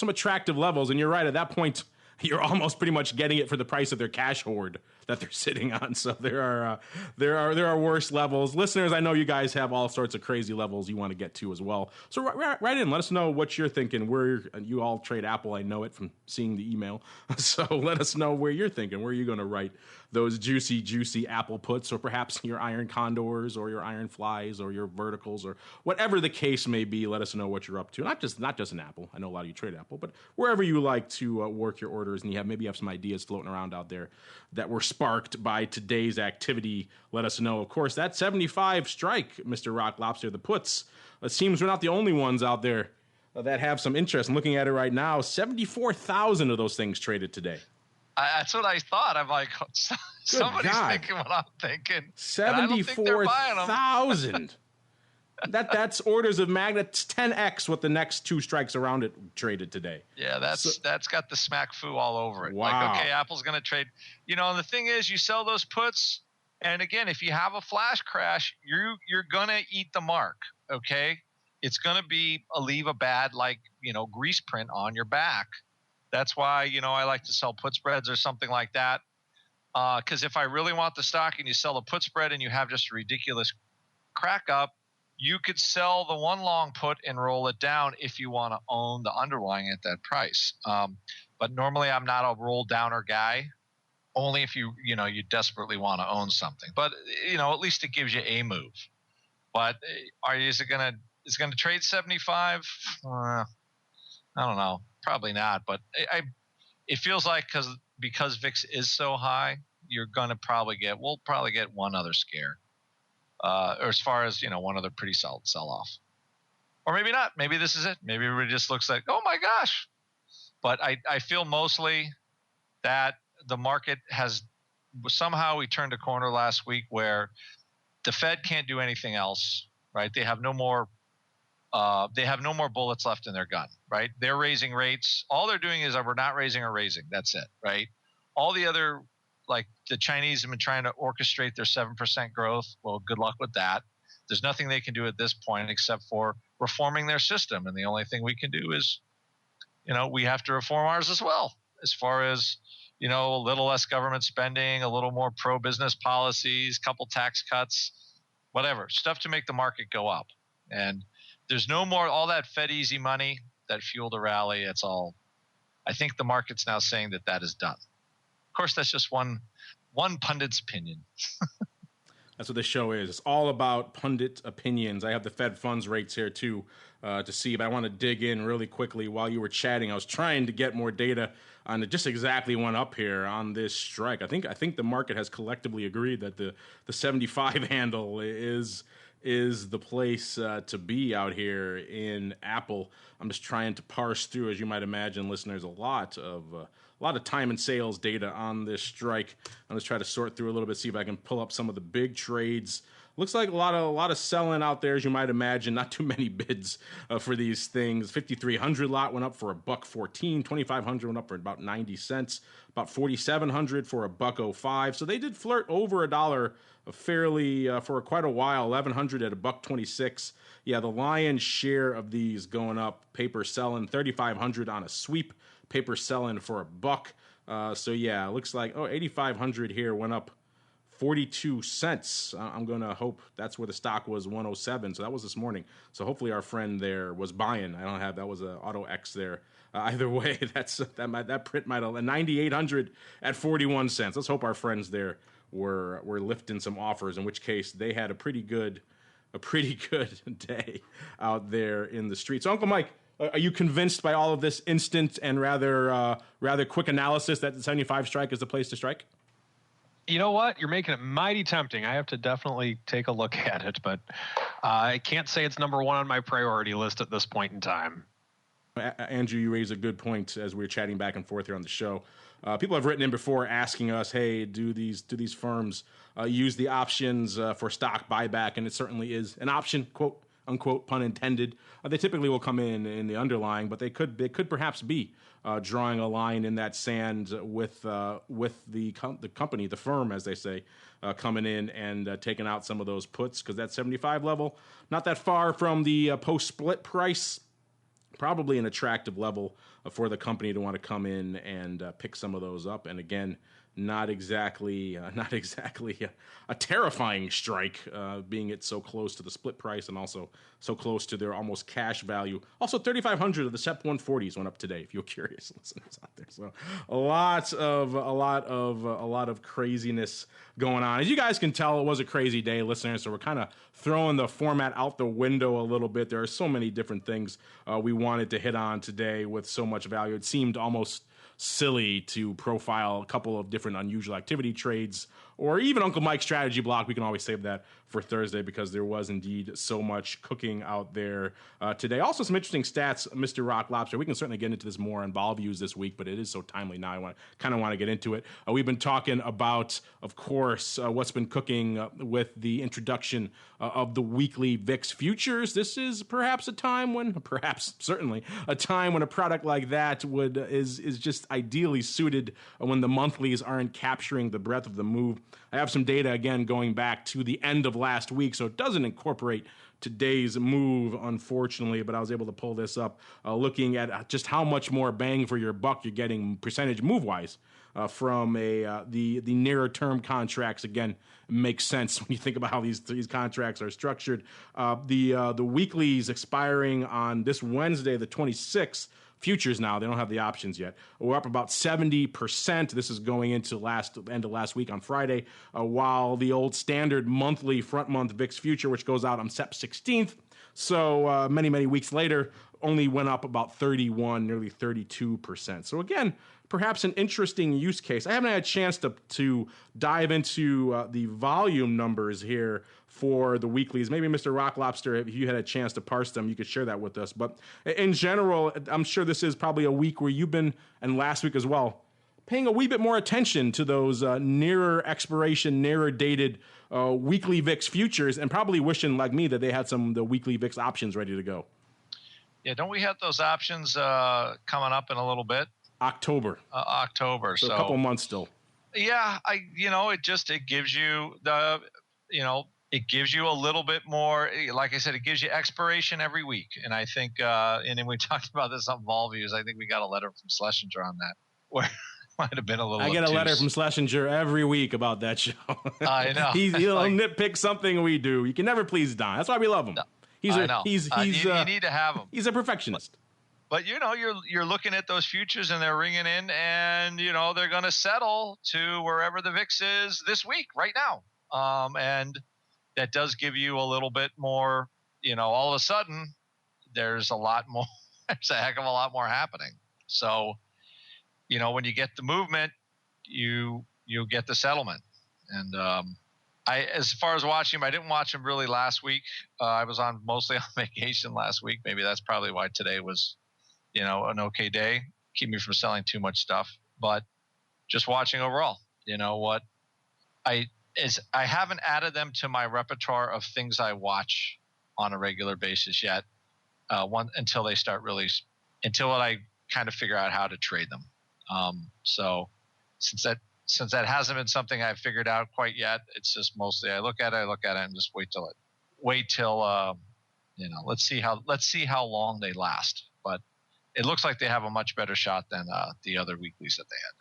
Speaker 3: attractive levels, and you're right. At that point, you're almost pretty much getting it for the price of their cash hoard that they're sitting on. So there are worse levels. Listeners, I know you guys have all sorts of crazy levels you want to get to as well. So write in, let us know what you're thinking. You all trade Apple, I know it from seeing the email. So let us know where you're thinking. Where are you going to write those juicy Apple puts, or perhaps your iron condors or your iron flies or your verticals or whatever the case may be. Let us know what you're up to. Not just an Apple. I know a lot of you trade Apple, but wherever you like to work your orders, and maybe you have some ideas floating around out there that were sparked by today's activity. Let us know. Of course, that 75 strike, Mr. Rock Lobster, the puts. It seems we're not the only ones out there that have some interest. I'm looking at it right now. 74,000 of those things traded today.
Speaker 5: That's what I thought. I'm like, somebody's thinking what I'm thinking.
Speaker 3: 74,000. That's orders of magnitude 10x what the next two strikes around it traded today.
Speaker 5: Yeah, that's got the smack foo all over it.
Speaker 3: Wow.
Speaker 5: Like, okay, Apple's going to trade. And the thing is, you sell those puts, and again, if you have a flash crash, you're going to eat the mark. Okay, it's going to leave a bad grease print on your back. That's why I like to sell put spreads or something like that. Because if I really want the stock and you sell a put spread and you have just a ridiculous crack up, you could sell the one long put and roll it down if you want to own the underlying at that price. But normally I'm not a roll downer guy, only if you desperately want to own something. But at least it gives you a move. But is it going to trade 75? I don't know. Probably not. But it feels like because VIX is so high, we'll probably get one other scare. Or as far as one other pretty solid sell-off, or maybe not. Maybe this is it. Maybe everybody just looks like, oh my gosh. But I feel mostly that the market has somehow we turned a corner last week where the Fed can't do anything else, right? They have no more bullets left in their gun, right? They're raising rates. All they're doing is we're not raising or raising. That's it, right? All the other. Like the Chinese have been trying to orchestrate their 7% growth. Well, good luck with that. There's nothing they can do at this point except for reforming their system. And the only thing we can do is, we have to reform ours as well. As far as, a little less government spending, a little more pro-business policies, couple tax cuts, whatever. Stuff to make the market go up. And there's no more all that Fed easy money that fueled the rally. It's all. I think the market's now saying that is done. Of course, that's just one pundit's opinion.
Speaker 3: That's what this show is. It's all about pundit opinions. I have the Fed funds rates here, too, to see. But I want to dig in really quickly. While you were chatting, I was trying to get more data on just exactly one up here on this strike. I think the market has collectively agreed that the 75 handle is the place to be out here in Apple. I'm just trying to parse through, as you might imagine, listeners, a lot of time and sales data on this strike. I'm just trying to sort through a little bit, see if I can pull up some of the big trades looks like a lot of selling out there, as you might imagine. Not too many bids for these things. 5,300 lot went up for $1.14. 2,500 went up for about 90 cents. About 4,700 for $1.05. So they did flirt over $1 fairly for quite a while. 1,100 at $1.26. Yeah, the lion's share of these going up. Paper selling 3,500 on a sweep. Paper selling for $1. So yeah, it looks like 8,500 here went up 42 cents. I'm going to hope that's where the stock was 107. So that was this morning. So hopefully our friend there was buying. I don't have, that was a Auto X there. Either way, that print might have 9,800 at 41 cents. Let's hope our friends there were lifting some offers, in which case they had a pretty good day out there in the street. So Uncle Mike, are you convinced by all of this instant and rather quick analysis that the 75 strike is the place to strike?
Speaker 4: You know what? You're making it mighty tempting. I have to definitely take a look at it, but I can't say it's number one on my priority list at this point in time.
Speaker 3: Andrew, you raised a good point as we were chatting back and forth here on the show. People have written in before asking us, hey, do these firms use the options for stock buyback? And it certainly is an option, quote unquote, pun intended. They typically will come in the underlying, but they could perhaps be drawing a line in that sand with the company, the firm, as they say, coming in and taking out some of those puts, because that 75 level, not that far from the post-split price, probably an attractive level for the company to want to come in and pick some of those up. And again, not exactly a terrifying strike, being it so close to the split price and also so close to their almost cash value. Also, 3,500 of the SEP 140s went up today, if you're curious, listeners out there. So a lot of craziness going on. As you guys can tell, it was a crazy day, listeners. So we're kind of throwing the format out the window a little bit. There are so many different things we wanted to hit on today with so much value. It seemed almost silly to profile a couple of different unusual activity trades, or even Uncle Mike's strategy block. We can always save that for Thursday because there was indeed so much cooking out there today. Also, some interesting stats, Mr. Rock Lobster. We can certainly get into this more on vol views this week, but it is so timely now. I kind of want to get into it. We've been talking about, of course, what's been cooking with the introduction of the weekly VIX futures. This is certainly a time when a product like that is just ideally suited when the monthlies aren't capturing the breadth of the move. I have some data, again, going back to the end of last week, so it doesn't incorporate today's move, unfortunately, but I was able to pull this up, looking at just how much more bang for your buck you're getting percentage move-wise from the nearer term contracts. Again, makes sense when you think about how these contracts are structured. The weeklies expiring on this Wednesday, the 26th, futures now, they don't have the options yet. We're up about 70%. This is going into end of last week on Friday, while the old standard monthly front month VIX future, which goes out on Sep 16th, so many weeks later, only went up about 31, nearly 32%. So again, perhaps an interesting use case. I haven't had a chance to dive into the volume numbers here for the weeklies. Maybe Mr. Rock Lobster, if you had a chance to parse them, you could share that with us. But in general, I'm sure this is probably a week where you've been, and last week as well, paying a wee bit more attention to those nearer expiration, nearer dated weekly VIX futures, and probably wishing, like me, that they had some of the weekly VIX options ready to go.
Speaker 5: Yeah, don't we have those options coming up in a little bit?
Speaker 3: October. So a couple months still.
Speaker 5: Yeah, it gives you it gives you a little bit more. Like I said, it gives you expiration every week, and I think, and then we talked about this on Vol Views. I think we got a letter from Schlesinger on that, where it might have been a little.
Speaker 3: I get a letter from Schlesinger every week about that show.
Speaker 5: I know.
Speaker 3: He'll nitpick something we do. You can never please Don. That's why we love him.
Speaker 5: No,
Speaker 3: you
Speaker 5: need to have him.
Speaker 3: He's a perfectionist.
Speaker 5: But you're looking at those futures and they're ringing in, and they're going to settle to wherever the VIX is this week, right now. And that does give you a little bit more. All of a sudden, there's a lot more. There's a heck of a lot more happening. So, when you get the movement, you get the settlement. And as far as watching him, I didn't watch him really last week. I was mostly on vacation last week. Maybe that's probably why today was, an okay day. Keep me from selling too much stuff. But just watching overall, is I haven't added them to my repertoire of things I watch on a regular basis yet. Until they start until I kind of figure out how to trade them. So since that hasn't been something I've figured out quite yet, it's just mostly I look at it and just wait till let's see how long they last. But it looks like they have a much better shot than the other weeklies that they had.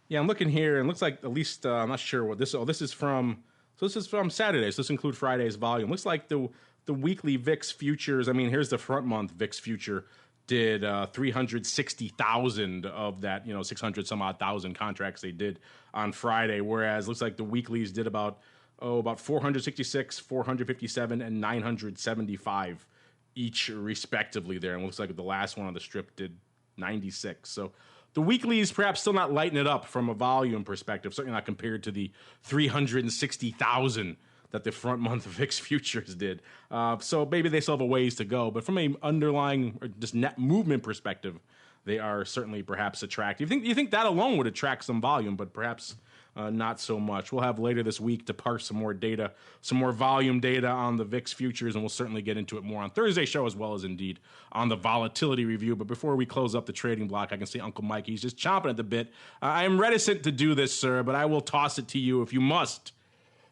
Speaker 3: Yeah, I'm looking here, and it looks like at least I'm not sure what this. Oh, this is from Saturday. So this includes Friday's volume. Looks like the weekly VIX futures. I mean, here's the front month VIX future did 360,000 of that 600 some odd thousand contracts they did on Friday, whereas looks like the weeklies did about 466, 457, and 975 each respectively there, and looks like the last one on the strip did 96. So the weeklies perhaps still not lighting it up from a volume perspective, certainly not compared to the 360,000 that the front month VIX futures did. So maybe they still have a ways to go, but from a underlying or just net movement perspective, they are certainly perhaps attractive. You think that alone would attract some volume, but perhaps not so much. We'll have later this week to parse some more data, some more volume data on the VIX futures, and we'll certainly get into it more on Thursday's show as well as indeed on the volatility review. But before we close up the trading block, I can see Uncle Mike. He's just chomping at the bit. I am reticent to do this, sir, but I will toss it to you if you must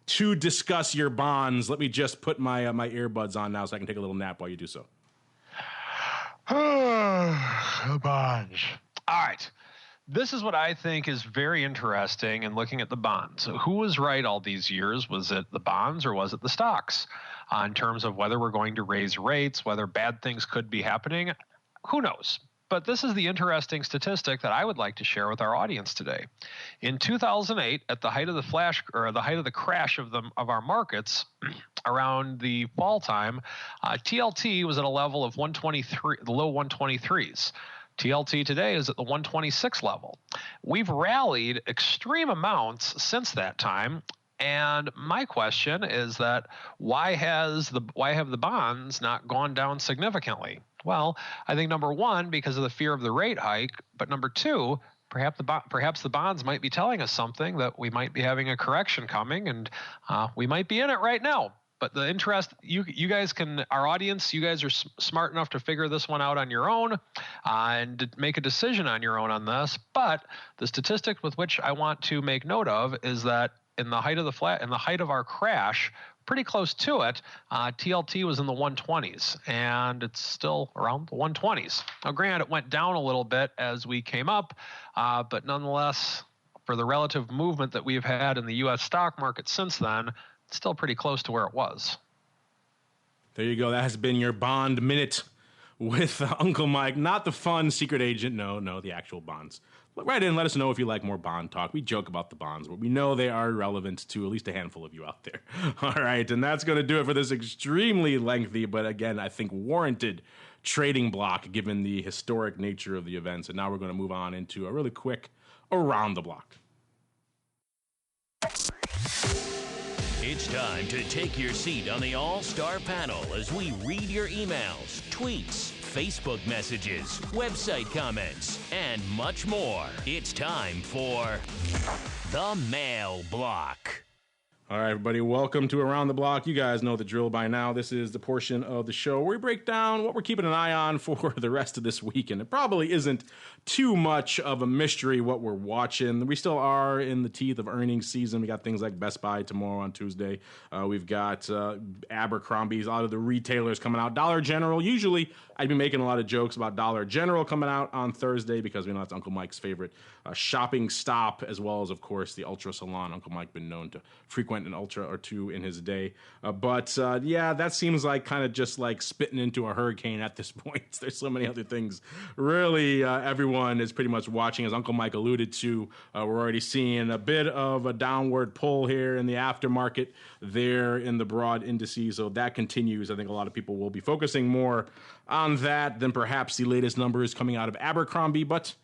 Speaker 3: to discuss your bonds. Let me just put my my earbuds on now so I can take a little nap while you do so.
Speaker 4: Bonds. All right. This is what I think is very interesting in looking at the bonds. So who was right all these years? Was it the bonds or was it the stocks? In terms of whether we're going to raise rates, whether bad things could be happening, who knows? But this is the interesting statistic that I would like to share with our audience today. In 2008, at the height of the crash of our markets, around the fall time, TLT was at a level of 123, the low 123s. TLT today is at the 126 level. We've rallied extreme amounts since that time. And my question is that why have the bonds not gone down significantly? Well, I think number one, because of the fear of the rate hike, but number two, perhaps the bonds might be telling us something, that we might be having a correction coming, and we might be in it right now. But the interest, you guys can, our audience, you guys are smart enough to figure this one out on your own and make a decision on your own on this. But the statistic with which I want to make note of is that in the height of our crash, pretty close to it, TLT was in the 120s, and it's still around the 120s. Now, granted, it went down a little bit as we came up, but nonetheless, for the relative movement that we've had in the U.S. stock market since then, it's still pretty close to where it was.
Speaker 3: There you go. That has been your Bond Minute with Uncle Mike. Not the fun secret agent. No, the actual bonds. Write in, let us know if you like more bond talk. We joke about the bonds, but we know they are relevant to at least a handful of you out there. All right, and that's going to do it for this extremely lengthy, but again, I think warranted trading block given the historic nature of the events. And now we're going to move on into a really quick around the block.
Speaker 2: It's time to take your seat on the All-Star panel as we read your emails, tweets, Facebook messages, website comments, and much more. It's time for the Mail Block.
Speaker 3: All right, everybody, welcome to Around the Block. You guys know the drill by now. This is the portion of the show where we break down what we're keeping an eye on for the rest of this week. And it probably isn't too much of a mystery what we're watching. We still are in the teeth of earnings season. We got things like Best Buy tomorrow on Tuesday. We've got Abercrombie's, a lot of the retailers coming out. Dollar General, usually I'd be making a lot of jokes about Dollar General coming out on Thursday because we know that's Uncle Mike's favorite shopping stop, as well as, of course, the Ultra Salon. Uncle Mike been known to frequent an Ultra or two in his day. But yeah, that seems like kind of just like spitting into a hurricane at this point. There's so many other things. Really, everyone is pretty much watching, as Uncle Mike alluded to. We're already seeing a bit of a downward pull here in the aftermarket there in the broad indices. So that continues. I think a lot of people will be focusing more on that than perhaps the latest numbers coming out of Abercrombie. But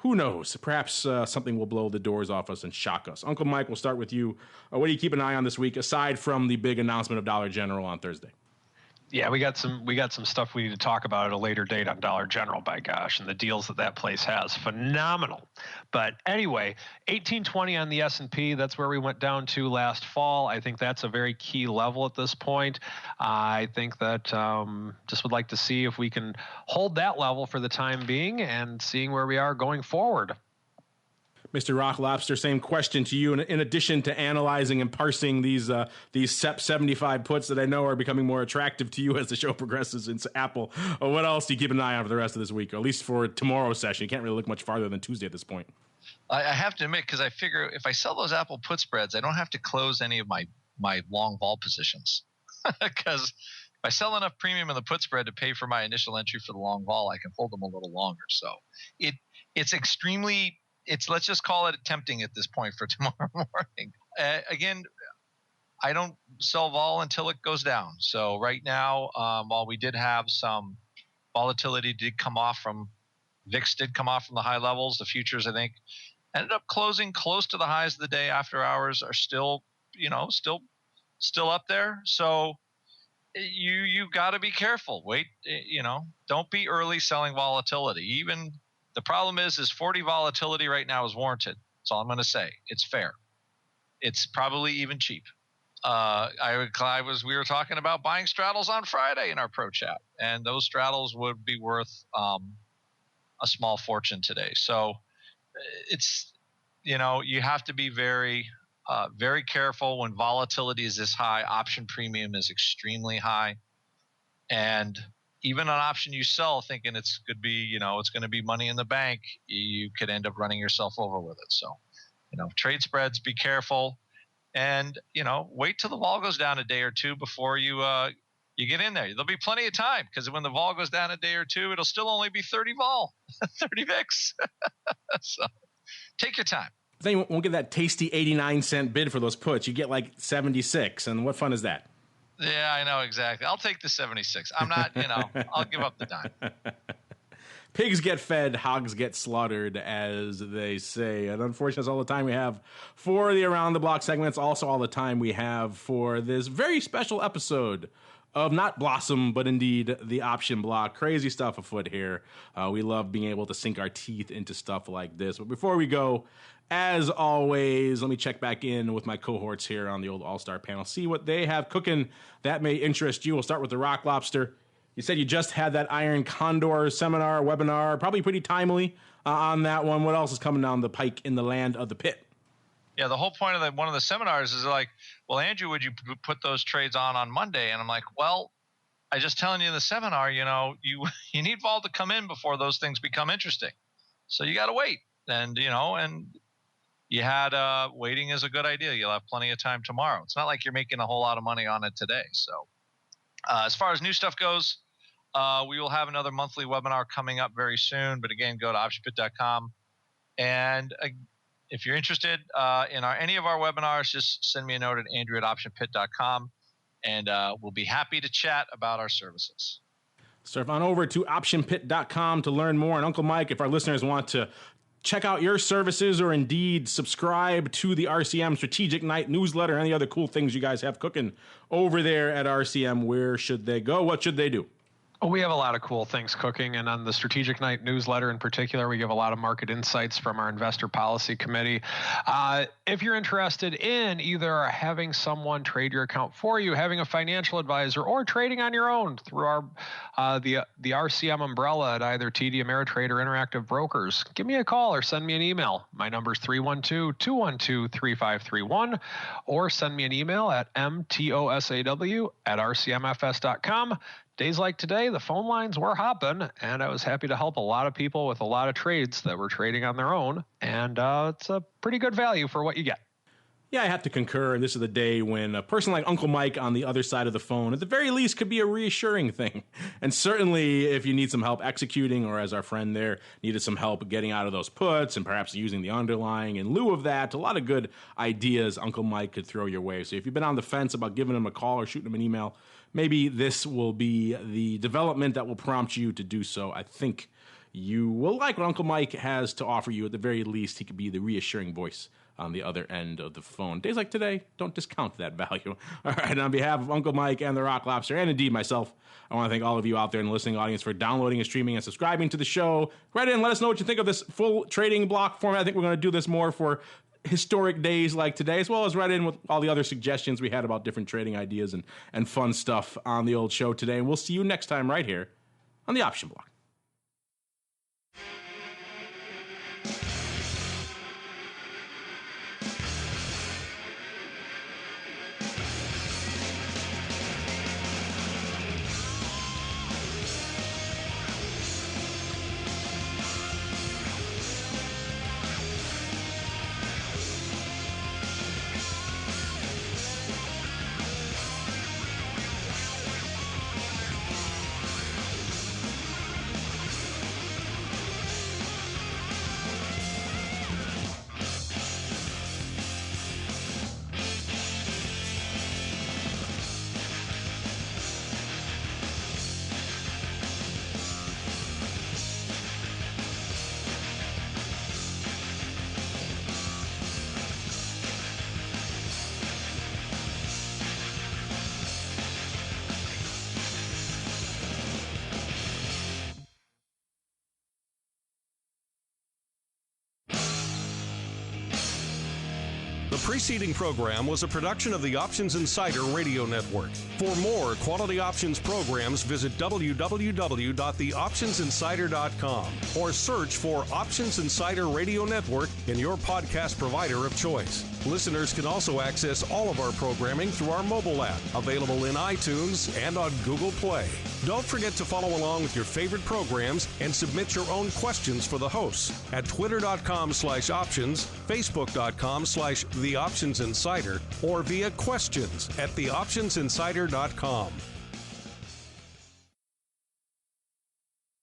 Speaker 3: who knows? Perhaps something will blow the doors off us and shock us. Uncle Mike, we'll start with you. What do you keep an eye on this week, aside from the big announcement of Dollar General on Thursday?
Speaker 4: Yeah, we got some stuff we need to talk about at a later date on Dollar General, by gosh, and the deals that place has. Phenomenal. But anyway, 1820 on the S&P, that's where we went down to last fall. I think that's a very key level at this point. I think that just would like to see if we can hold that level for the time being and seeing where we are going forward.
Speaker 3: Mr. Rock Lobster, same question to you. In addition to analyzing and parsing these SEP 75 puts that I know are becoming more attractive to you as the show progresses into Apple, what else do you keep an eye on for the rest of this week, or at least for tomorrow's session? You can't really look much farther than Tuesday at this point.
Speaker 5: I have to admit, because I figure if I sell those Apple put spreads, I don't have to close any of my long vol positions. Because if I sell enough premium in the put spread to pay for my initial entry for the long vol, I can hold them a little longer. So it's extremely... let's just call it tempting at this point for tomorrow morning. Again, I don't sell vol until it goes down. So right now, while we did have some volatility did come off from VIX did come off from the high levels, the futures, I think, ended up closing close to the highs of the day. After hours are still up there. So you got to be careful. Wait, don't be early selling volatility. Even the problem is 40 volatility right now is warranted. That's all I'm going to say. It's fair. It's probably even cheap. We were talking about buying straddles on Friday in our pro chat, and those straddles would be worth a small fortune today. So it's, you have to be very, very careful when volatility is this high. Option premium is extremely high, and even an option you sell thinking it's going to be money in the bank, you could end up running yourself over with it. So, trade spreads, be careful, and wait till the vol goes down a day or two before you get in there. There'll be plenty of time, because when the vol goes down a day or two, it'll still only be 30 vol, 30 VIX. So take your time.
Speaker 3: Then you won't get that tasty 89-cent bid for those puts. You get like 76, and what fun is that?
Speaker 5: Yeah, I know exactly. I'll take the 76. I'm not, I'll give up the dime.
Speaker 3: Pigs get fed, hogs get slaughtered, as they say. And unfortunately, that's all the time we have for the Around the Block segment. It's also all the time we have for this very special episode of not Blossom, but indeed the Option Block. Crazy stuff afoot here. We love being able to sink our teeth into stuff like this. But before we go, as always, let me check back in with my cohorts here on the old All-Star panel, see what they have cooking that may interest you. We'll start with the Rock Lobster. You said you just had that Iron Condor seminar, webinar, probably pretty timely on that one. What else is coming down the pike in the land of the pit?
Speaker 5: Yeah, the whole point of one of the seminars is like, well, Andrew, would you put those trades on Monday? And I'm like, well, I just telling you in the seminar, you need vol to come in before those things become interesting. So you got to wait. And, and you had waiting is a good idea. You'll have plenty of time tomorrow. It's not like you're making a whole lot of money on it today. So as far as new stuff goes, we will have another monthly webinar coming up very soon. But again, go to optionpit.com. And if you're interested in any of our webinars, just send me a note at andrew@optionpit.com, and we'll be happy to chat about our services.
Speaker 3: Surf on over to optionpit.com to learn more. And Uncle Mike, if our listeners want to check out your services or indeed subscribe to the RCM Strategic Night newsletter and any other cool things you guys have cooking over there at RCM, where should they go? What should they do?
Speaker 4: Oh, we have a lot of cool things cooking, and on the Strategic Night newsletter in particular, we give a lot of market insights from our investor policy committee. If you're interested in either having someone trade your account for you, having a financial advisor, or trading on your own through our the RCM umbrella at either TD Ameritrade or Interactive Brokers, give me a call or send me an email. My number is 312-212-3531, or send me an email at mtosaw@rcmfs.com. Days like today, the phone lines were hopping, and I was happy to help a lot of people with a lot of trades that were trading on their own, and it's a pretty good value for what you get.
Speaker 3: Yeah, I have to concur, and this is the day when a person like Uncle Mike on the other side of the phone, at the very least, could be a reassuring thing. And certainly, if you need some help executing, or as our friend there needed some help getting out of those puts and perhaps using the underlying in lieu of that, a lot of good ideas Uncle Mike could throw your way. So if you've been on the fence about giving him a call or shooting him an email, maybe this will be the development that will prompt you to do so. I think you will like what Uncle Mike has to offer you. At the very least, he could be the reassuring voice on the other end of the phone. Days like today, don't discount that value. All right, on behalf of Uncle Mike and the Rock Lobster, and indeed myself, I want to thank all of you out there in the listening audience for downloading and streaming and subscribing to the show. Write in, let us know what you think of this full trading block format. I think we're going to do this more for historic days like today, as well as write in with all the other suggestions we had about different trading ideas and fun stuff on the old show today. And we'll see you next time right here on the Option Block.
Speaker 1: The preceding program was a production of the Options Insider Radio Network. For more quality options programs, visit www.theoptionsinsider.com or search for Options Insider Radio Network in your podcast provider of choice. Listeners can also access all of our programming through our mobile app, available in iTunes and on Google Play. Don't forget to follow along with your favorite programs and submit your own questions for the hosts at twitter.com/options, facebook.com/theoptionsinsider, or via questions at theoptionsinsider.com.